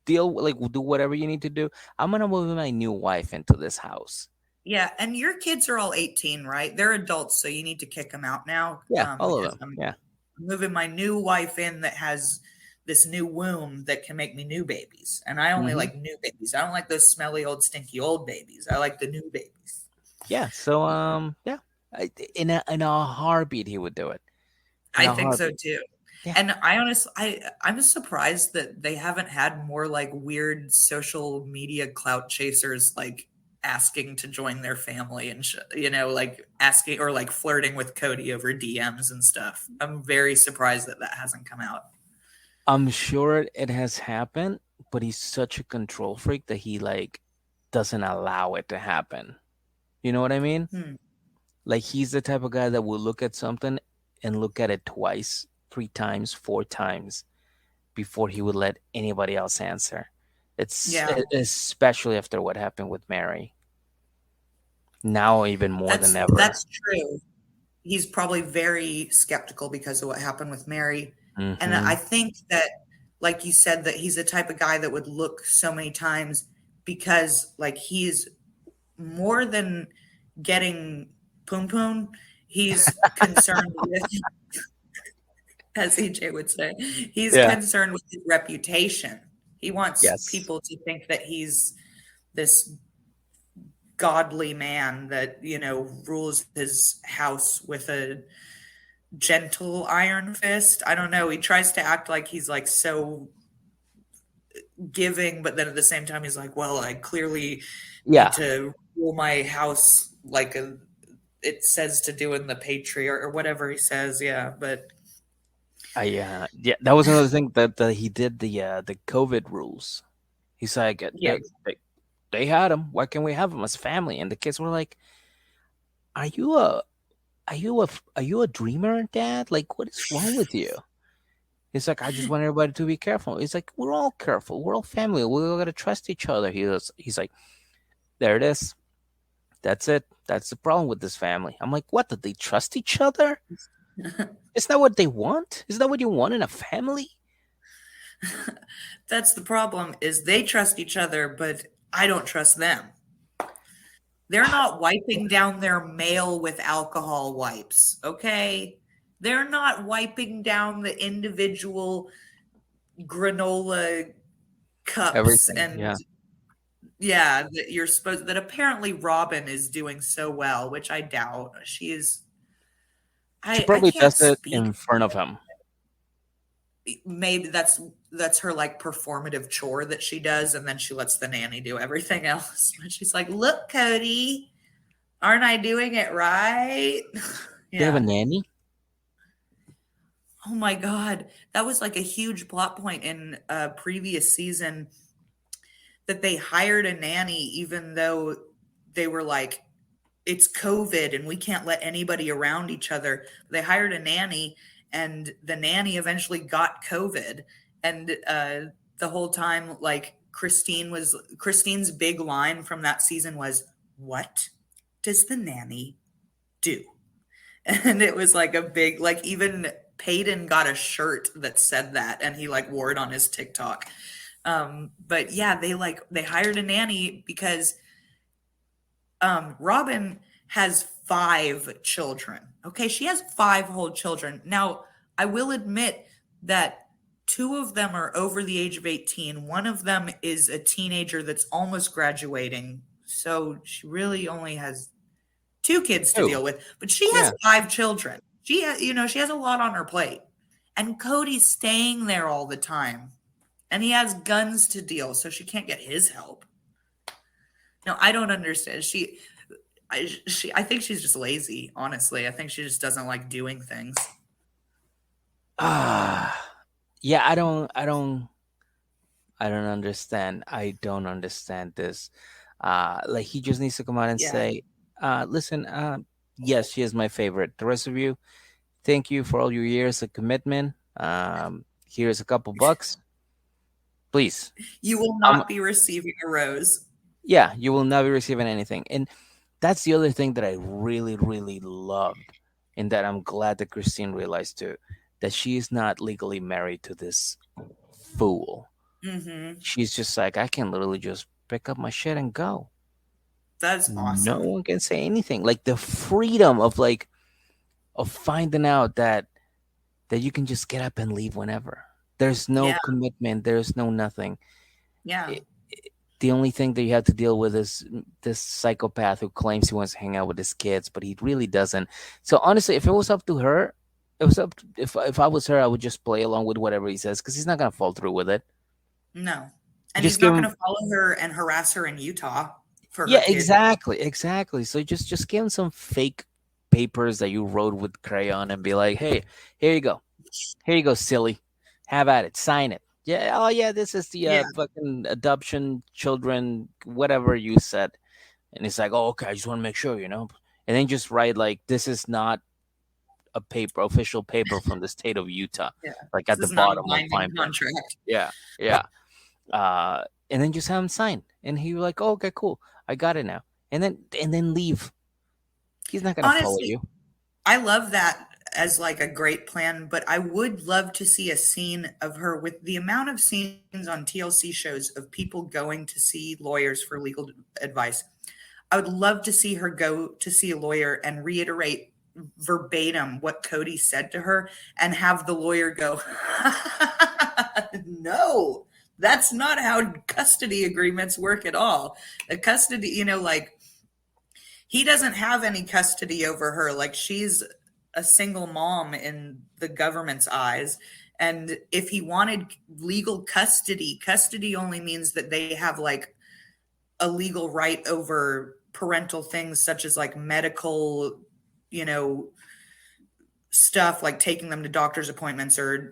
like do whatever you need to do. I'm gonna move my new wife into this house. Yeah, and your kids are all 18, right? They're adults, so you need to kick them out now, Yeah, all of because them. I'm Yeah. moving my new wife in that has this new womb that can make me new babies. And I only Hmm. like new babies. I don't like those smelly old stinky old babies. I like the new babies. Yeah. So yeah. In a heartbeat he would do it. In I a think so heartbeat. too. Yeah. And I'm surprised that they haven't had more like weird social media clout chasers like asking to join their family and like asking or like flirting with Cody over DMs and stuff. I'm very surprised that that hasn't come out. I'm sure it has happened, but he's such a control freak that he like doesn't allow it to happen. You know what I mean? Hmm. Like he's the type of guy that will look at something and look at it twice, three times, four times before he would let anybody else answer. Yeah, Especially after what happened with Mary. Now even more than ever. that's true. He's probably very skeptical because of what happened with Mary. And I Hmm. think that, like you said, that he's the type of guy that would look so many times because, like, he's more than getting poon poon, he's concerned with, as EJ would say, he's Yeah. concerned with his reputation. He wants Yes. people to think that he's this godly man that, rules his house with a gentle iron fist. I don't know. He tries to act like he's like so giving, but then at the same time, he's like, well, I clearly need Yeah. to rule my house like it says to do in the patriarch or whatever he says. Yeah. But Yeah, that was another thing that he did the COVID rules. He's like, yeah, they had him. Why can't we have him as family? And the kids were like, "Are you a are you a dreamer, Dad? Like, what is wrong with you?" He's like, "I just want everybody to be careful." He's like, "We're all careful. We're all family. We all gotta trust each other." He's like, "There it is. That's it. That's the problem with this family." I'm like, "What? Did they trust each other? Is that what they want? Is that what you want in a family?" that's the problem is they trust each other, but I don't trust them. They're not wiping down their mail with alcohol wipes, okay? They're not wiping down the individual granola cups Everything. and Yeah. yeah, that you're supposed that apparently Robin is doing so well, which I doubt. She is She I probably can't does it speak. in front of him. Maybe that's her like performative chore that she does, and then she lets the nanny do everything else. And she's like, "Look, Cody, aren't I doing it right?" They have a Yeah. nanny? Oh my God. That was like a huge plot point in a previous season that they hired a nanny, even though they were like, it's COVID and we can't let anybody around each other. They hired a nanny, and the nanny eventually got COVID. And the whole time, like Christine's big line from that season was, "What does the nanny do?" And it was like a big, like even Peyton got a shirt that said that, and he like wore it on his TikTok. But yeah, they hired a nanny because Robin has 5 children. Okay, she has 5 whole children. Now, I will admit that 2 of them are over the age of 18. One of them is a teenager that's almost graduating. So she really only has 2 kids to Oh, deal with, but she has yeah. 5 children. She has a lot on her plate. And Cody's staying there all the time. And he has guns to deal, so she can't get his help. No, I don't understand. I think she's just lazy, honestly. I think she just doesn't like doing things. Ah, yeah. I don't understand. I don't understand this. Like he just needs to come out and Yeah. say, "Listen, yes, she is my favorite. The rest of you, thank you for all your years of commitment. Here's a couple bucks, please. You will Um, not be receiving a rose. yeah, you will not be receiving anything." And that's the other thing that I really, really loved, and that I'm glad that Christine realized too, that she is not legally married to this fool. Hmm. She's just like, I can literally just pick up my shit and go. That's No awesome. one can say anything. Like the freedom of finding out that you can just get up and leave whenever. There's no Yeah. commitment. There's no nothing. Yeah. It, the only thing that you have to deal with is this psychopath who claims he wants to hang out with his kids, but he really doesn't. So honestly, if it was up to her, it was up. If I was her, I would just play along with whatever he says because he's not gonna fall through with it. No. And Just he's give not him. going to follow her and harass her in Utah for her Yeah, kid. exactly, exactly. So just give him some fake papers that you wrote with crayon and be like, hey, here you go. Here you go, silly. Have at it. Sign it. Yeah. Oh, yeah. This is the Yeah. fucking adoption children, whatever you said. And it's like, oh, okay. I just want to make sure, And then just write like, this is not a paper, official paper from the state of Utah, Yeah. like at This the is not a bottom of binding fine print. contract. Yeah, yeah. And then just have him sign, and he like, oh, okay, cool. I got it now. And then leave. He's not gonna follow Honestly, you. I love that as like a great plan, but I would love to see a scene of her with the amount of scenes on TLC shows of people going to see lawyers for legal advice. I would love to see her go to see a lawyer and reiterate verbatim what Cody said to her and have the lawyer go, "No, that's not how custody agreements work at all. A custody, like he doesn't have any custody over her. Like she's a single mom in the government's eyes. And if he wanted legal custody, custody only means that they have like a legal right over parental things such as like medical, you know, stuff like taking them to doctor's appointments or,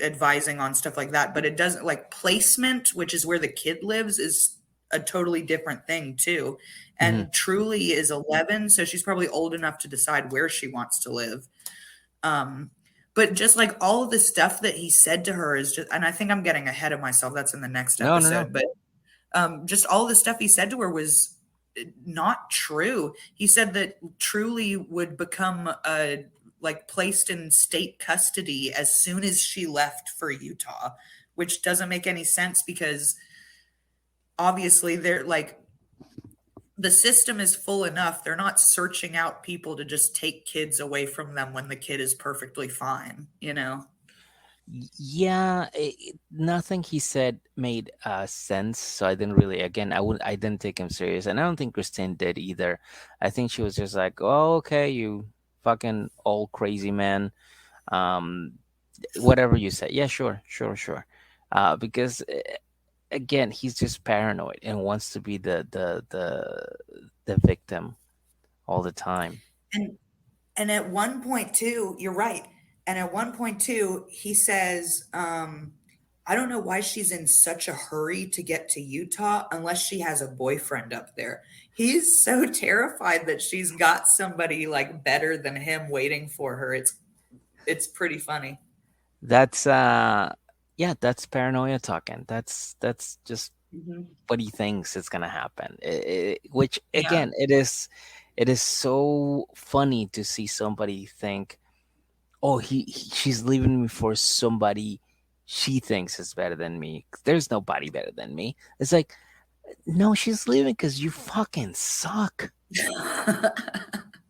advising on stuff like that. But it doesn't like placement, which is where the kid lives, is a totally different thing too. Hmm. And Truly is 11, so she's probably old enough to decide where she wants to live. Um, but just like all of the stuff that he said to her is just, and I think I'm getting ahead of myself. That's in the next No, no, no. episode. But just all the stuff he said to her was not true. He said that Truly would become like placed in state custody as soon as she left for Utah, which doesn't make any sense because obviously they're like the system is full enough. They're not searching out people to just take kids away from them when the kid is perfectly fine. Yeah, nothing he said made sense. So I didn't really, again, I didn't take him serious, and I don't think Christine did either. I think she was just like, "Oh, okay, you fucking old crazy man." Um, whatever you said, yeah, sure, sure, sure. Because again, he's just paranoid and wants to be the victim all the time. And and at one point too, you're right. And at one point too, he says, I don't know why she's in such a hurry to get to Utah unless she has a boyfriend up there. He's so terrified that she's got somebody like better than him waiting for her. It's pretty funny. That's yeah, that's paranoia talking. That's just Mhm. what he thinks is gonna happen. Which Yeah. again, it is so funny to see somebody think, "Oh, she's leaving me for somebody she thinks is better than me. There's nobody better than me." It's like, no, she's leaving because you fucking suck.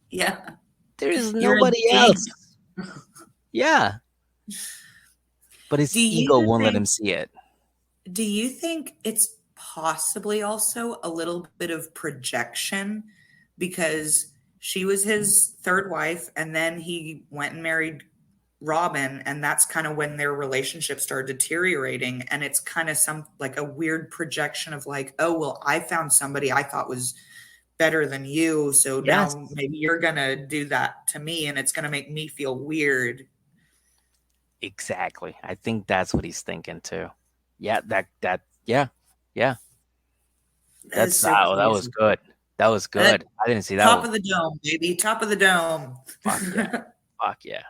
Yeah. There is You're a nobody dink. else. Yeah, but his Do ego you won't let him think see it. do you think it's possibly also a little bit of projection because she was his third wife and then he went and married Robin, and that's kind of when their relationship started deteriorating, and it's kind of some like a weird projection of like, oh well, I found somebody I thought was better than you, so Yes, now maybe you're gonna do that to me and it's gonna make me feel weird. exactly. I think that's what he's thinking too. Yeah, yeah, yeah. That is so That was crazy. good. That was Uh, good. I didn't see that Top one. of the dome, baby, top of the dome. Fuck yeah. Fuck yeah.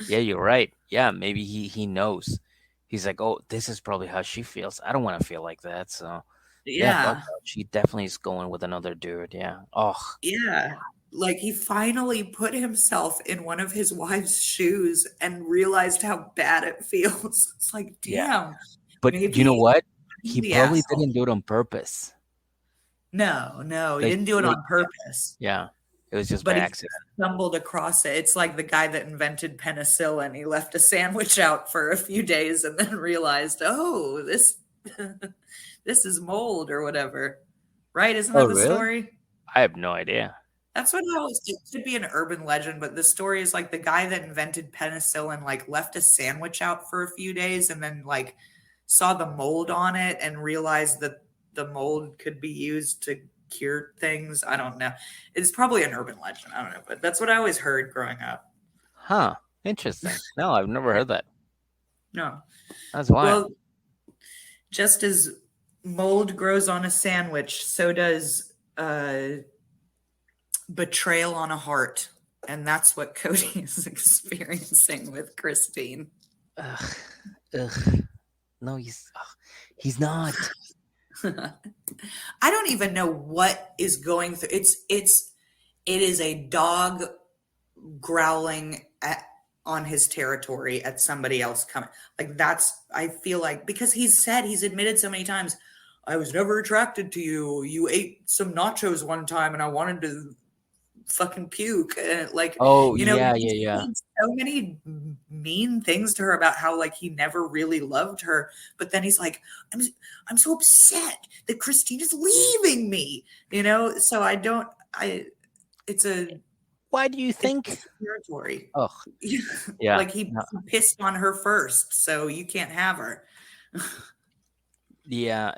Yeah, you're right. Yeah, maybe he knows. He's like, "Oh, this is probably how she feels. I don't want to feel like that." So, yeah, fuck Yeah. that. She definitely is going with another dude. Yeah. Oh, Yeah. Like he finally put himself in one of his wife's shoes and realized how bad it feels. It's like, yeah. damn, But you know maybe what? I'm He the probably asshole. didn't do it on purpose. No, no, he Like, didn't do it like, on purpose, yeah, it was just by but he accident. stumbled across it. It's like the guy that invented penicillin. He left a sandwich out for a few days and then realized, oh, this this is mold or whatever. Right? Isn't Oh, that the really? story? I have no idea. That's what I always it could be an urban legend, but the story is like the guy that invented penicillin like left a sandwich out for a few days and then like saw the mold on it and realized that the mold could be used to cure things. I don't know. It's probably an urban legend. I don't know, but that's what I always heard growing up. Huh? Interesting. No, I've never Yeah. heard that. No. That's wild. Well, just as mold grows on a sandwich, so does betrayal on a heart. And that's what Cody is experiencing with Christine. Ugh, ugh. No, he's not. I don't even know what is going through. It is a dog growling on his territory at somebody else coming. Like that's I feel like because he's admitted so many times, I was never attracted to you. You ate some nachos one time and I wanted to fucking puke. And like, Oh, yeah, he yeah, yeah. said so many mean things to her about how like he never really loved her. But then he's like, I'm I'm so upset that Christine is leaving me. So I don't I it's a Why do you it's think? territory. Oh, yeah. Like he No, pissed on her first, so you can't have her. yeah.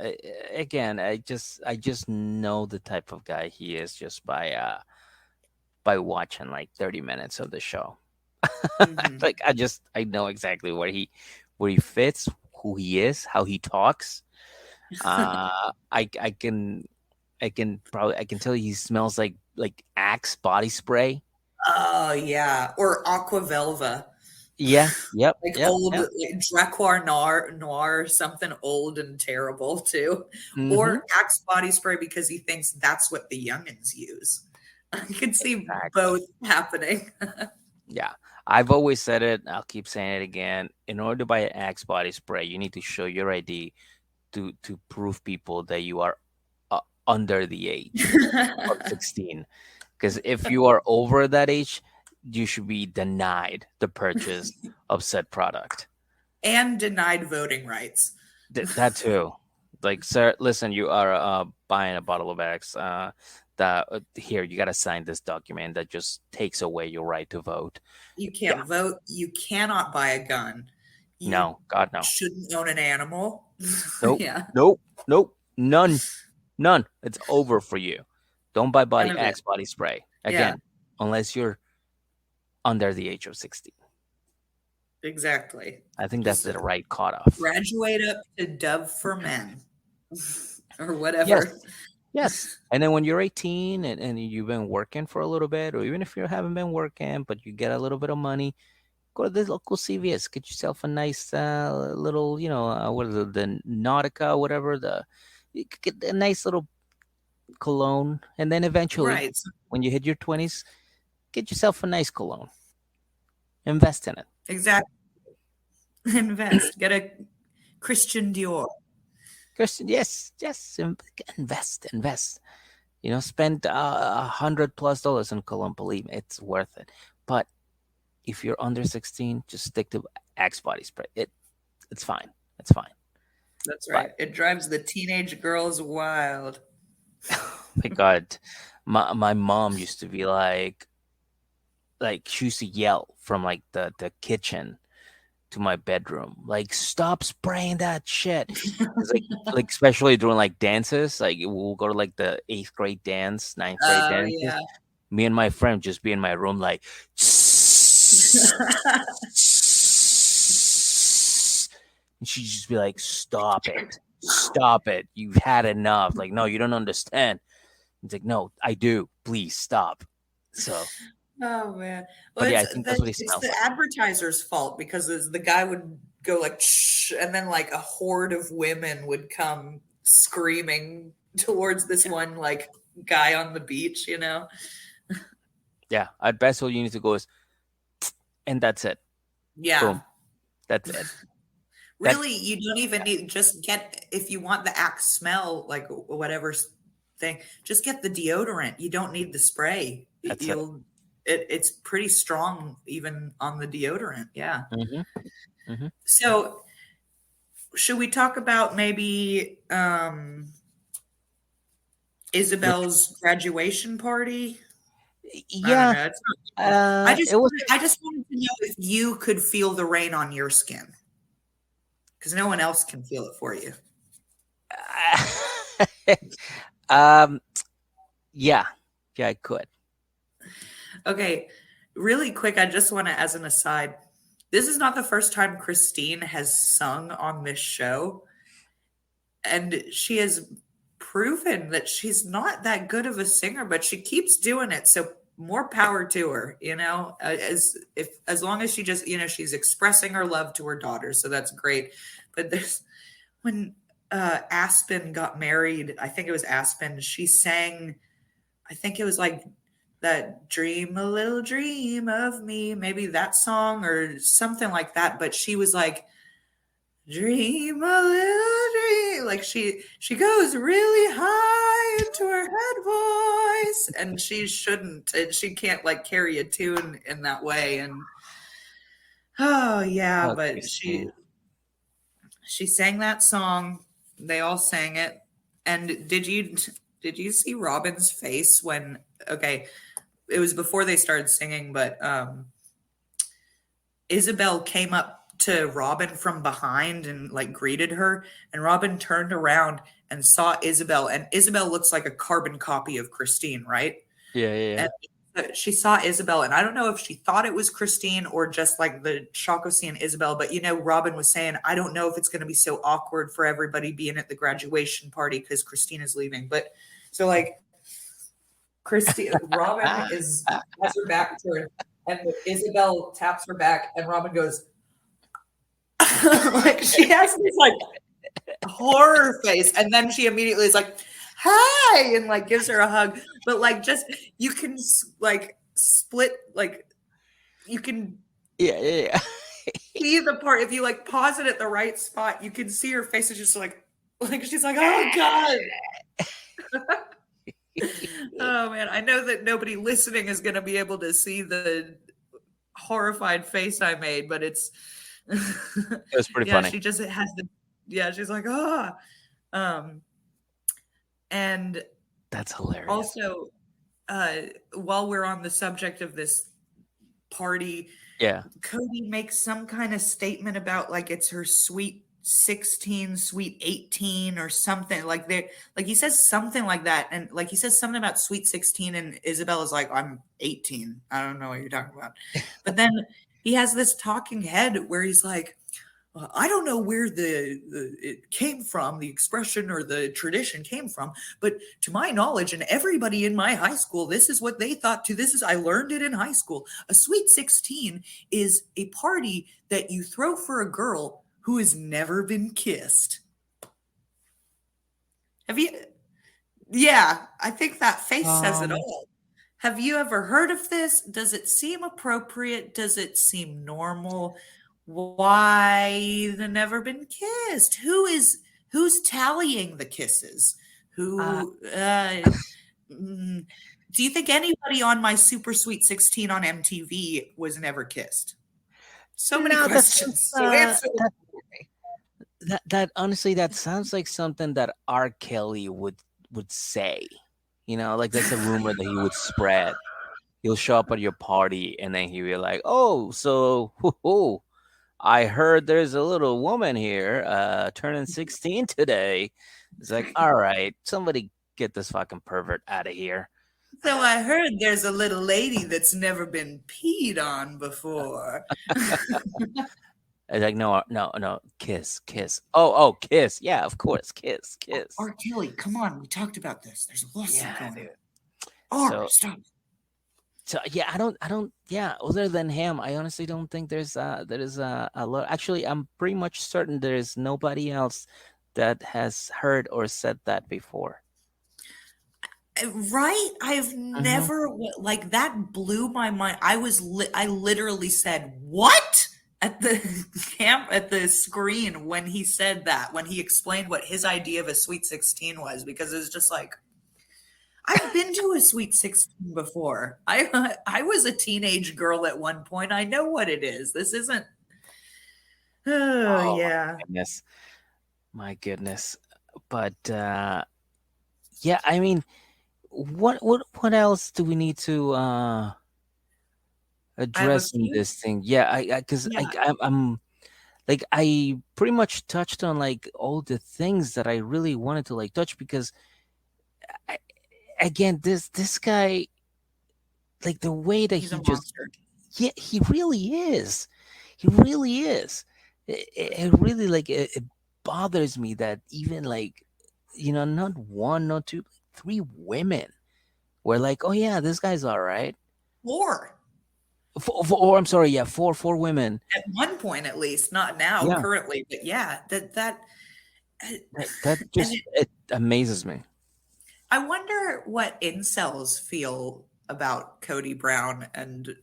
Again, I just know the type of guy he is just by watching like 30 minutes of the show. Mhm. Like I know exactly where he fits, who he is, how he talks. I can I can tell he smells like Axe body spray. Oh yeah, or Aqua Velva. Yeah. Yep. Like Yep. old Yep. like Dracoir Noir, something old and terrible too. Mm-hmm. Or Axe body spray because he thinks that's what the youngins use. I can see Exactly. both happening. Yeah. I've always said it. I'll keep saying it again. In order to buy an Axe body spray, you need to show your ID to prove people that you are under the age of 16. Because if you are over that age, you should be denied the purchase of said product. and denied voting rights. That too. Like, sir, listen, you are buying a bottle of X. That here, you got to sign this document that just takes away your right to vote. You Yeah, can't vote. You cannot buy a gun. You no, God, no. shouldn't own an animal. Nope, Yeah. nope, nope, none. It's over for you. Don't buy None body of it. Axe body spray Yeah, again, unless you're under the age of 16. exactly. I think that's Just the right cutoff. graduate up to Dove for Men or Yes, whatever. yes. And then when you're 18 and you've been working for a little bit, or even if you haven't been working, but you get a little bit of money, go to the local CVS, get yourself a nice little, what is it, the Nautica, whatever, you could get a nice little cologne. And then eventually, Right. when you hit your 20s, get yourself a nice cologne. Invest in it. Exactly. Invest. Get a Christian Dior. Christian, yes, invest. Spend $100+ on cologne. Believe me, it's worth it. But if you're under 16, just stick to Axe body spray. It's fine. It's fine. That's But right. It drives the teenage girls wild. my God, my mom used to be like she used to yell from like the kitchen to my bedroom, like, stop spraying that shit. It's like especially during like dances, like we'll go to like the 8th grade dance, 9th grade Oh, dances. yeah. Me and my friend just be in my room like and she'd just be like, stop it, you've had enough. Like, no, you don't understand. It's like, no, I do, please stop. So Oh man. Well, but yeah, I think that's what he it's smells the like. advertiser's fault because the guy would go like shh, and then like a horde of women would come screaming towards this one like guy on the beach, you know? Yeah, at best all you need to go is and that's it. Yeah. Boom. That's it. Really, you don't even need just get if you want the Axe smell, like whatever thing, just get the deodorant. You don't need the spray. That's it. You'll it's pretty strong even on the deodorant. Yeah. Mm-hmm. So should we talk about maybe Isabel's graduation party? I don't Yeah. know. It's not, It was I just wanted to know if you could feel the rain on your skin because no one else can feel it for you. um yeah, I could. Okay, really quick, I just want to, as an aside, this is not the first time Christine has sung on this show, and she has proven that she's not that good of a singer, but she keeps doing it. So more power to her, as long as she just, she's expressing her love to her daughter, so that's great. But there's when Aspen got married, I think it was Aspen, she sang, I think it was like that dream a little dream of me, maybe that song or something like that. But she was like, dream a little dream. Like she goes really high into her head voice, and she shouldn't, and she can't like carry a tune in that way. And oh yeah, Oh, but Christine. she sang that song. They all sang it. And did you see Robin's face when okay, it was before they started singing, but Isabel came up to Robin from behind and like greeted her, and Robin turned around and saw Isabel, and Isabel looks like a carbon copy of Christine, right? Yeah. And she saw Isabel, and I don't know if she thought it was Christine or just like the shock of seeing Isabel, but Robin was saying, I don't know if it's going to be so awkward for everybody being at the graduation party because Christine is leaving. But so like Robin has her back turned, and Isabel taps her back, and Robin goes, like she has this like horror face, and then she immediately is like, "Hi," and like gives her a hug. But like, just you can like split, like you can Yeah. see the part if you like pause it at the right spot. You can see her face is just like she's like, "Oh God." Oh man, I know that nobody listening is going to be able to see the horrified face I made, but it's It was pretty Yeah, funny. she just has the yeah, she's like, "Ah." Um, and That's hilarious. also, uh, while we're on the subject of this party, Yeah. Cody makes some kind of statement about like it's her sweet 16, sweet 18 or something. Like he says something like that. And like he says something about sweet 16 and Isabella's like, I'm 18. I don't know what you're talking about. But then he has this talking head where he's like, I don't know where the it came from, the expression or the tradition came from, but to my knowledge, and everybody in my high school, this is what they thought too. This is I learned it in high school. A sweet 16 is a party that you throw for a girl who has never been kissed. Have you? Yeah, I think that face says it Um, all. Have you ever heard of this? Does it seem appropriate? Does it seem normal? Why the never been kissed? Who's tallying the kisses? uh, Who mm, do you think anybody on my Super Sweet 16 on MTV was never kissed? So many no, that sounds questions. So answer them for me. that honestly, that sounds like something that R. Kelly would say. You know, like that's a rumor that he would spread. He'll show up at your party and then he'll be like, "Oh, so I heard there's a little woman here turning 16 today." It's like, all right, somebody get this fucking pervert out of here. So I heard there's a little lady that's never been peed on before. It's like, no, no, no, kiss, kiss. Oh, kiss. Yeah, of course, kiss, kiss. R. Kelly, come on, we talked about this. There's a lawsuit Yeah, going on. dude. R, So, stop. so yeah, I don't. Yeah, other than him, I honestly don't think there is a lot. Actually, I'm pretty much certain there is nobody else that has heard or said that before. Right? I've Hmm. never like that blew my mind. I literally said, "What?" at the at the screen when he said that, when he explained what his idea of a sweet 16 was, because it was just like I've been to a sweet 16 before. I was a teenage girl at one point. I know what it is. This isn't Oh, Oh my yeah. goodness, my goodness. But yeah, I mean, what else do we need to I have a address in few this thing? Yeah, I because yeah, I'm like I pretty much touched on like all the things that I really wanted to like touch because I, again this guy, like the way that he's a he just, monster. yeah, he really is, he really is. It really like it bothers me that even like, you know, not one, not two, three women were like, oh yeah, this guy's all right. 4 Or I'm sorry, yeah, four women. at one point at least, not now Yeah, currently, but yeah, uh, that and just it amazes me. I wonder what incels feel about Cody Brown and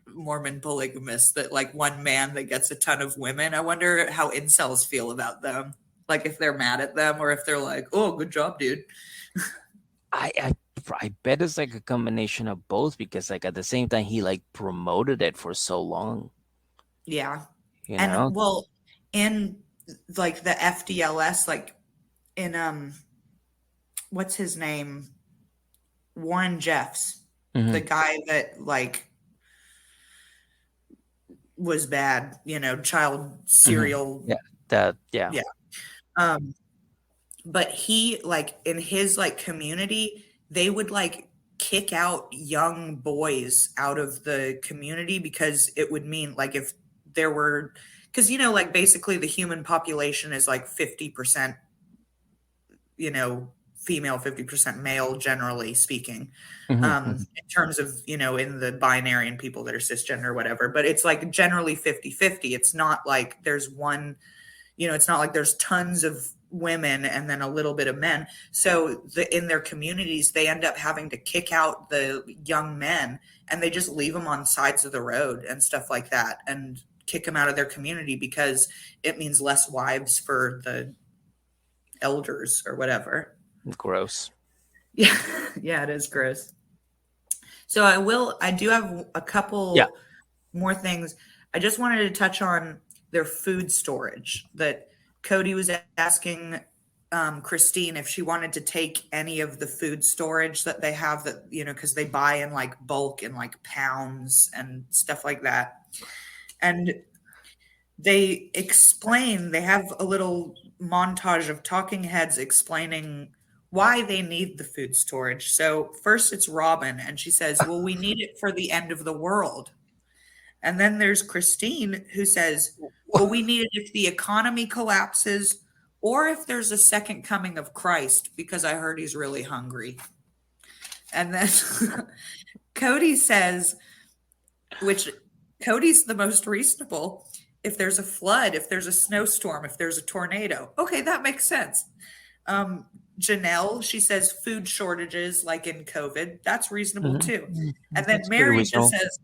Mormon polygamists, that like one man that gets a ton of women. I wonder how incels feel about them. Like if they're mad at them or if they're like, "Oh, good job, dude." I, I I bet it's like a combination of both because like at the same time he like promoted it for so long, Yeah. you And know. well, in like the FDLS, like in what's his name? Warren Jeffs, the Hmm. guy that like was bad, child Hmm. serial. Yeah, that yeah. Yeah. Um, but he like in his like community, they would like kick out young boys out of the community because it would mean like if there were because like basically the human population is like 50%, female, 50% male, generally speaking, Hmm. Hmm. in terms of, in the binary and people that are cisgender or whatever. But it's like generally 50-50. It's not like there's one, it's not like there's tons of women and then a little bit of men. So in their communities, they end up having to kick out the young men and they just leave them on sides of the road and stuff like that and kick them out of their community because it means less wives for the elders or whatever. Gross. Yeah, yeah, it is gross. So I do have a Yeah. couple more things. I just wanted to touch on their food storage. That Cody was asking Christine if she wanted to take any of the food storage that they have, that, you know, because they buy in like bulk in like pounds and stuff like that. And they have a little montage of talking heads explaining why they need the food storage. So first it's Robin, and she says, well, we need it for the end of the world. And then there's Christine, who says, well, we need it if the economy collapses or if there's a second coming of Christ, because I heard he's really hungry. And then Cody says, which Cody's the most reasonable, if there's a flood, if there's a snowstorm, if there's a tornado. Okay, that makes sense. Janelle, she says food shortages like in COVID. That's reasonable too. And then Mary just says,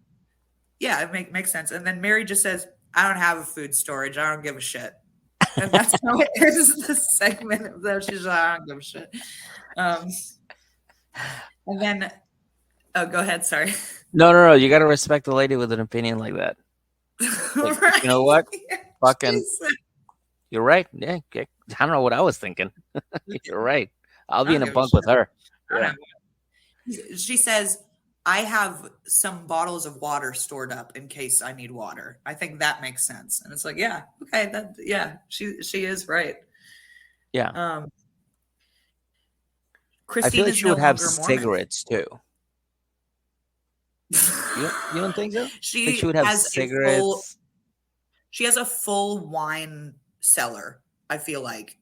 yeah, it makes sense. And then Mary just says, I don't have a food storage. I don't give a shit. And that's how it ends the segment of that. She's like, I don't give a shit. And then, oh, go ahead. Sorry. No. You got to respect the lady with an opinion like that. Like, right. You know what? Yeah, fucking, you're right. Yeah, I don't know what I was thinking. You're right. I'll be in a bunk with her. Yeah. She says, I have some bottles of water stored up in case I need water. I think that makes sense. And it's like, yeah, okay, she is right. Yeah. Christine, I feel like she would have cigarettes too. You don't think so? She would have cigarettes. She has a full wine cellar. I feel like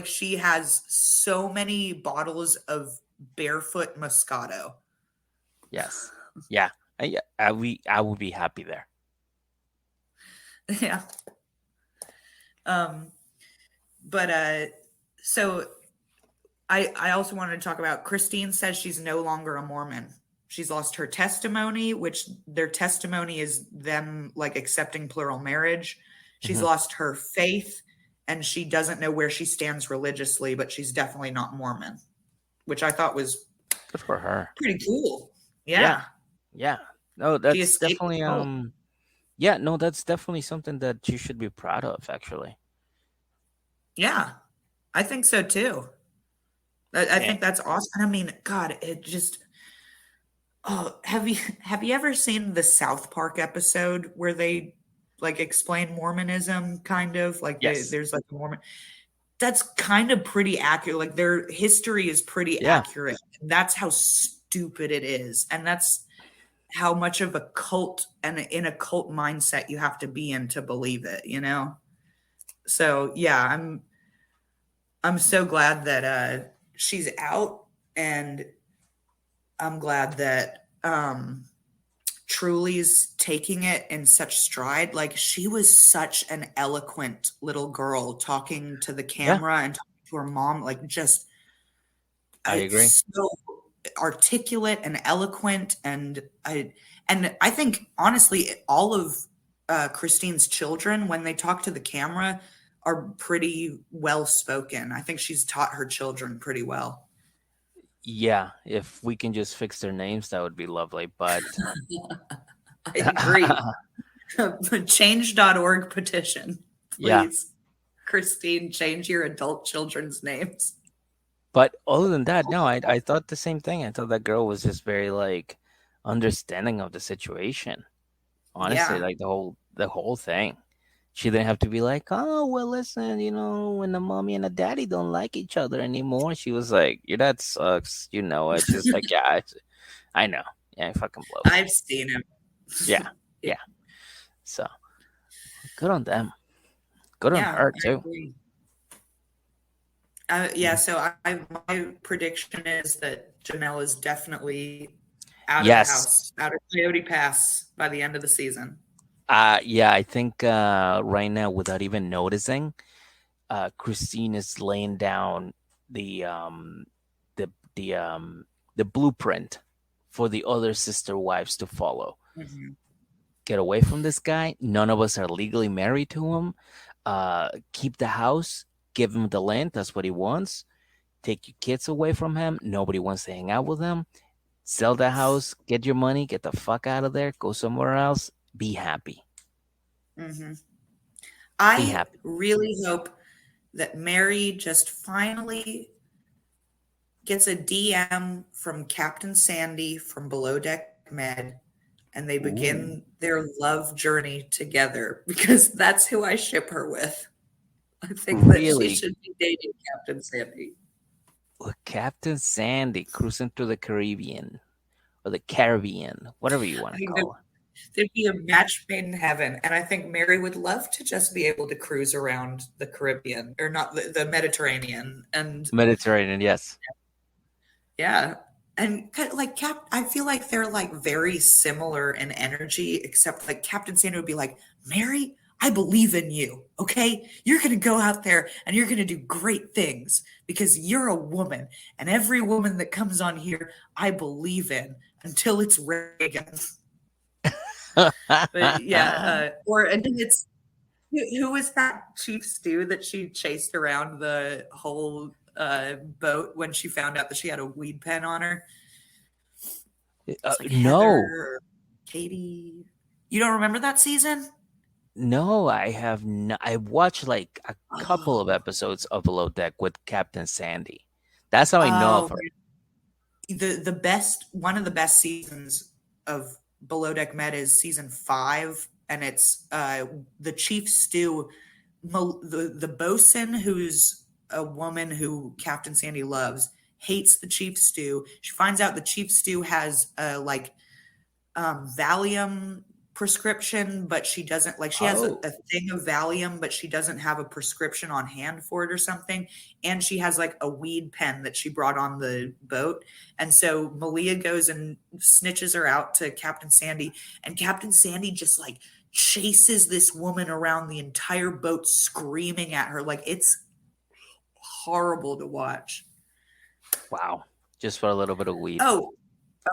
she has so many bottles of Barefoot Moscato. Yes. Yeah. I would be happy there. Yeah. But so I also wanted to talk about, Christine says she's no longer a Mormon. She's lost her testimony, which their testimony is them like accepting plural marriage. She's lost her faith, and she doesn't know where she stands religiously, but she's definitely not Mormon, which I thought was good for her. Pretty cool. Yeah. No, that's definitely that's definitely something that you should be proud of, actually. Yeah, I think so too. I think that's awesome. I mean, God, it just. Oh, have you ever seen the South Park episode where they like explain Mormonism, kind of like there's like a Mormon? That's kind of pretty accurate. Like their history is pretty accurate. And that's how stupid it is, and that's how much of a cult and in a cult mindset you have to be in to believe it. You know. So yeah, I'm so glad that she's out, and I'm glad that Truly's taking it in such stride. Like, she was such an eloquent little girl talking to the camera and talking to her mom. Like, just I agree. So articulate and eloquent, and I think honestly, all of Christine's children, when they talk to the camera, are pretty well spoken. I think she's taught her children pretty well. Yeah, if we can just fix their names, that would be lovely. But I agree. Change.org petition. Please, Christine, change your adult children's names. But other than that, no, I thought the same thing. I thought that girl was just very like understanding of the situation. Honestly, like the whole thing. She didn't have to be like, oh, well, listen, you know, when the mommy and the daddy don't like each other anymore. She was like, your dad sucks. You know it. She's like, yeah, I know. Yeah, I fucking blow. I've seen him. Yeah. So, good on them. Good on her, too. So my prediction is that Janelle is definitely out of the house, out of Coyote Pass by the end of the season. I think right now, without even noticing, Christine is laying down the blueprint for the other sister wives to follow. Mm-hmm. Get away from this guy. None of us are legally married to him. Keep the house. Give him the land. That's what he wants. Take your kids away from him. Nobody wants to hang out with him. Sell the house. Get your money. Get the fuck out of there. Go somewhere else. Be happy. Mm-hmm. Be I happy. really hope that Mary just finally gets a DM from Captain Sandy from Below Deck Med, and they Ooh, begin their love journey together because that's who I ship her with. I think that she really? should be dating Captain Sandy. With Captain Sandy cruising through the Caribbean or the Caribbean, whatever you want I to think call there'd be a match made in heaven, and I think Mary would love to just be able to cruise around the Caribbean, or not the Mediterranean, and it. Mediterranean, yes. yeah. And like I feel like they're like very similar in energy, except like Captain Santa would be like, Mary, I believe in you. Okay. You're going to go out there and you're going to do great things because you're a woman. And every woman that comes on here, I believe in until it's Reagan. But yeah. Or, and then it's, who was that chief stew that she chased around the whole boat when she found out that she had a weed pen on her? It's like Heather No, or Katie. You don't remember that season? no, I have not. I watched like a couple of Oh, episodes of Below Deck with Captain Sandy. That's how I know of oh, her. the best one of the best seasons of Below Deck Med is season 5, and it's the chief stew, the bosun who's a woman who Captain Sandy loves hates the chief stew. She finds out the chief stew has like Valium prescription, but she doesn't like she has Oh, a thing of Valium, but she doesn't have a prescription on hand for it or something. And she has like a weed pen that she brought on the boat. And so Malia goes and snitches her out to Captain Sandy, and Captain Sandy just like chases this woman around the entire boat screaming at her. Like it's horrible to watch. wow. Just for a little bit of weed. Oh,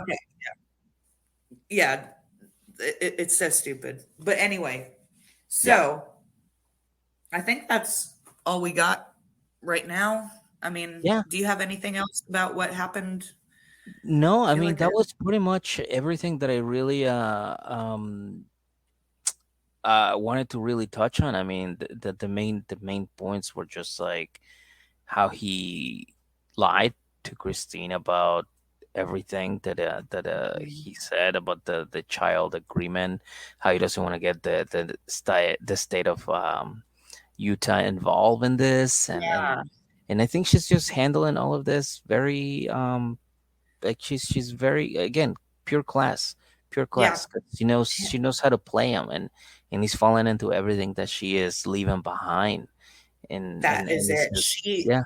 okay. Yeah, it's so stupid. But anyway, Yeah. so I think that's all we got right now. I mean, Yeah. do you have anything else about what happened? No, I I feel mean like that was pretty much everything that I really wanted to really touch on. I mean, the main points were just like how he lied to Christine about everything that he said about the child agreement, how he doesn't want to get the state of Utah involved in this, yeah, and I think she's just handling all of this very like she's very, again, pure class, pure yeah, class. 'Cause she knows how to play him, and he's falling into everything that she is leaving behind, and that and is and it's it. just, yeah,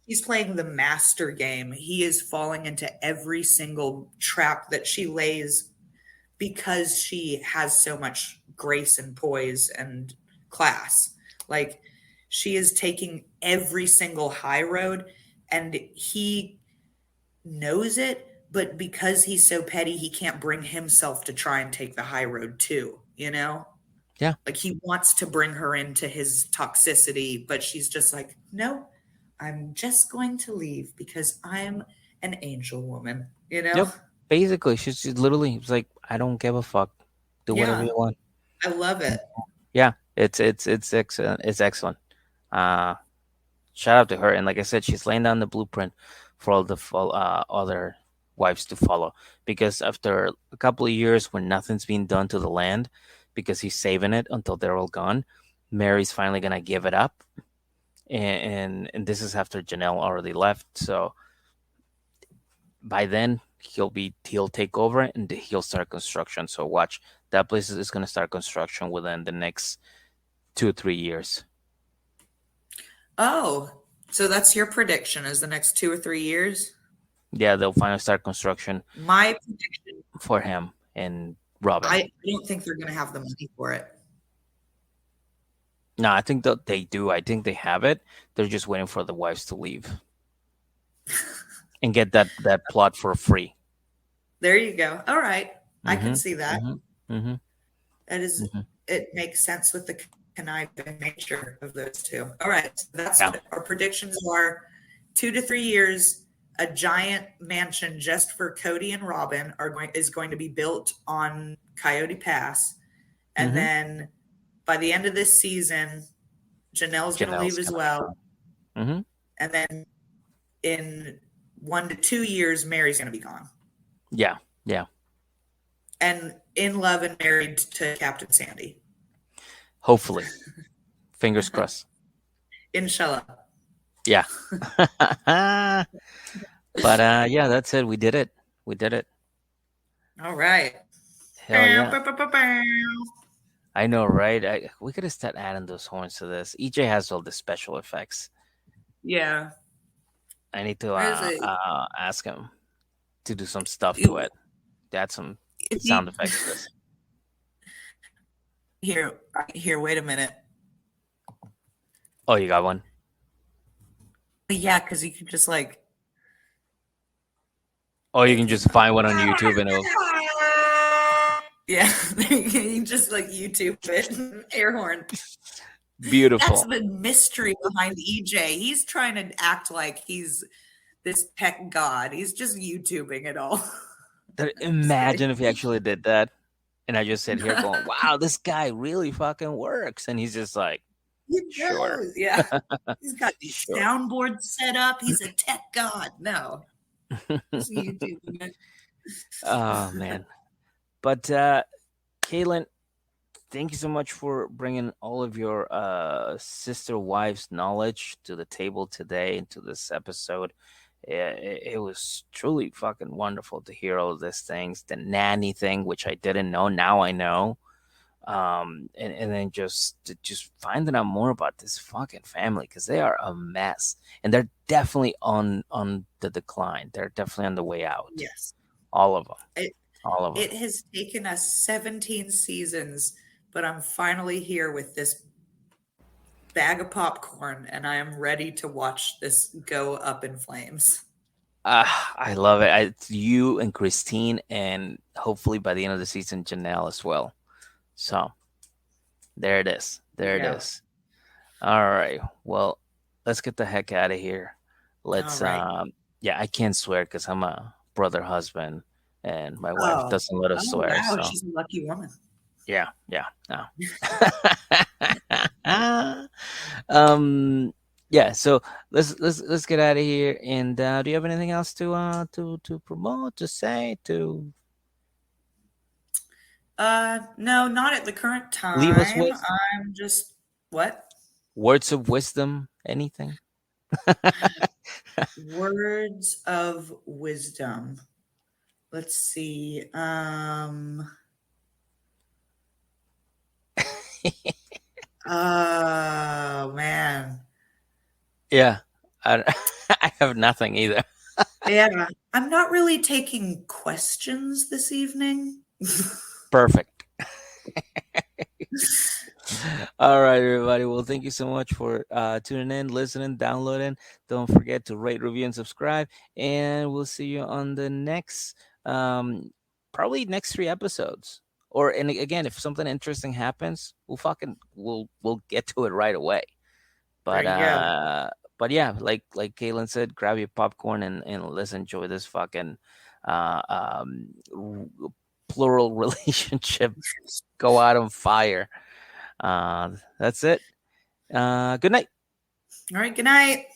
He's playing the master game. He is falling into every single trap that she lays because she has so much grace and poise and class. Like she is taking every single high road, and he knows it, but because he's so petty, he can't bring himself to try and take the high road too, you know? yeah, Like he wants to bring her into his toxicity, but she's just like, no, I'm just going to leave because I'm an angel woman, you know? yep. Basically, she's literally, it's like, I don't give a fuck. Do whatever Yeah, you want. I love it. Yeah, it's excellent. It's excellent. Uh, Shout out to her. And like I said, she's laying down the blueprint for all the other wives to follow. Because after a couple of years when nothing's being done to the land, because he's saving it until they're all gone, Mary's finally gonna give it up. And this is after Janelle already left. So by then he'll take over and he'll start construction. So watch, that place is gonna start construction within the next 2 3 years. Oh, so that's your prediction is the next 2 or 3 years? Yeah, they'll finally start construction My prediction, for him and Robin. I don't think they're going to have the money for it. No, I think that they do. I think they have it. They're just waiting for the wives to leave and get that plot for free. There you go. All right. I can Mm-hmm. see that. Mm-hmm. Mm-hmm. That is, Mm-hmm. it makes sense with the conniving nature of those two. All right. So that's Yeah. what our predictions are. 2 to 3 years, a giant mansion just for Cody and Robin is going to be built on Coyote Pass. And Mm-hmm. then by the end of this season, Janelle's going to leave Janelle's as gonna be well. gone. Mm-hmm. And then in 1 to 2 years, Mary's going to be gone. Yeah, yeah. And in love and married to Captain Sandy. Hopefully, fingers crossed. Inshallah. Yeah. But yeah, that's it. We did it. We did it. All right. Hell yeah. I know, right? We could have started adding those horns to this. EJ has all the special effects. Yeah. I need to Where is it? ask him to do some stuff to it. To add some sound effects to this. Here, wait a minute. Oh, you got one? Yeah, because you can just like. Oh, you can just find one on YouTube and it'll. Yeah, you can just like YouTube it. Air horn. Beautiful. That's the mystery behind EJ. He's trying to act like he's this tech god. He's just YouTubing it all. Imagine if he actually did that. And I just sit here going, wow, this guy really fucking works. And he's just like, sure. Yeah. He's got these soundboards set up. He's a tech god. No. Just YouTubing it. Oh, man. But, Caitlin, thank you so much for bringing all of your sister wives' knowledge to the table today into this episode. It was truly fucking wonderful to hear all of these things. The nanny thing, which I didn't know, now I know. And then just finding out more about this fucking family, because they are a mess and they're definitely on the decline. They're definitely on the way out. Yes, all of them. All of them. It has taken us 17 seasons, but I'm finally here with this bag of popcorn and I am ready to watch this go up in flames. I love it. It's you and Christine, and hopefully by the end of the season, Janelle as well. So there it is. There it is. All right. Well, let's get the heck out of here. Let's yeah, I can't swear because I'm a brother husband and my wife doesn't let us swear. Wow, so. she's a lucky woman. Yeah, no. Yeah, so let's get out of here. And do you have anything else to promote, to say, to no, not at the current time. leave us with? I'm just what? Words of wisdom, anything? Words of wisdom. Let's see. Oh man. Yeah, I have nothing either. Yeah, I'm not really taking questions this evening. Perfect. All right, everybody. Well, thank you so much for tuning in, listening, downloading. Don't forget to rate, review, and subscribe. And we'll see you on the next, probably next 3 episodes. And again, if something interesting happens, we'll get to it right away. But but yeah, like Caitlin said, grab your popcorn and let's enjoy this fucking plural relationship go out on fire. That's it. Good night. All right, good night.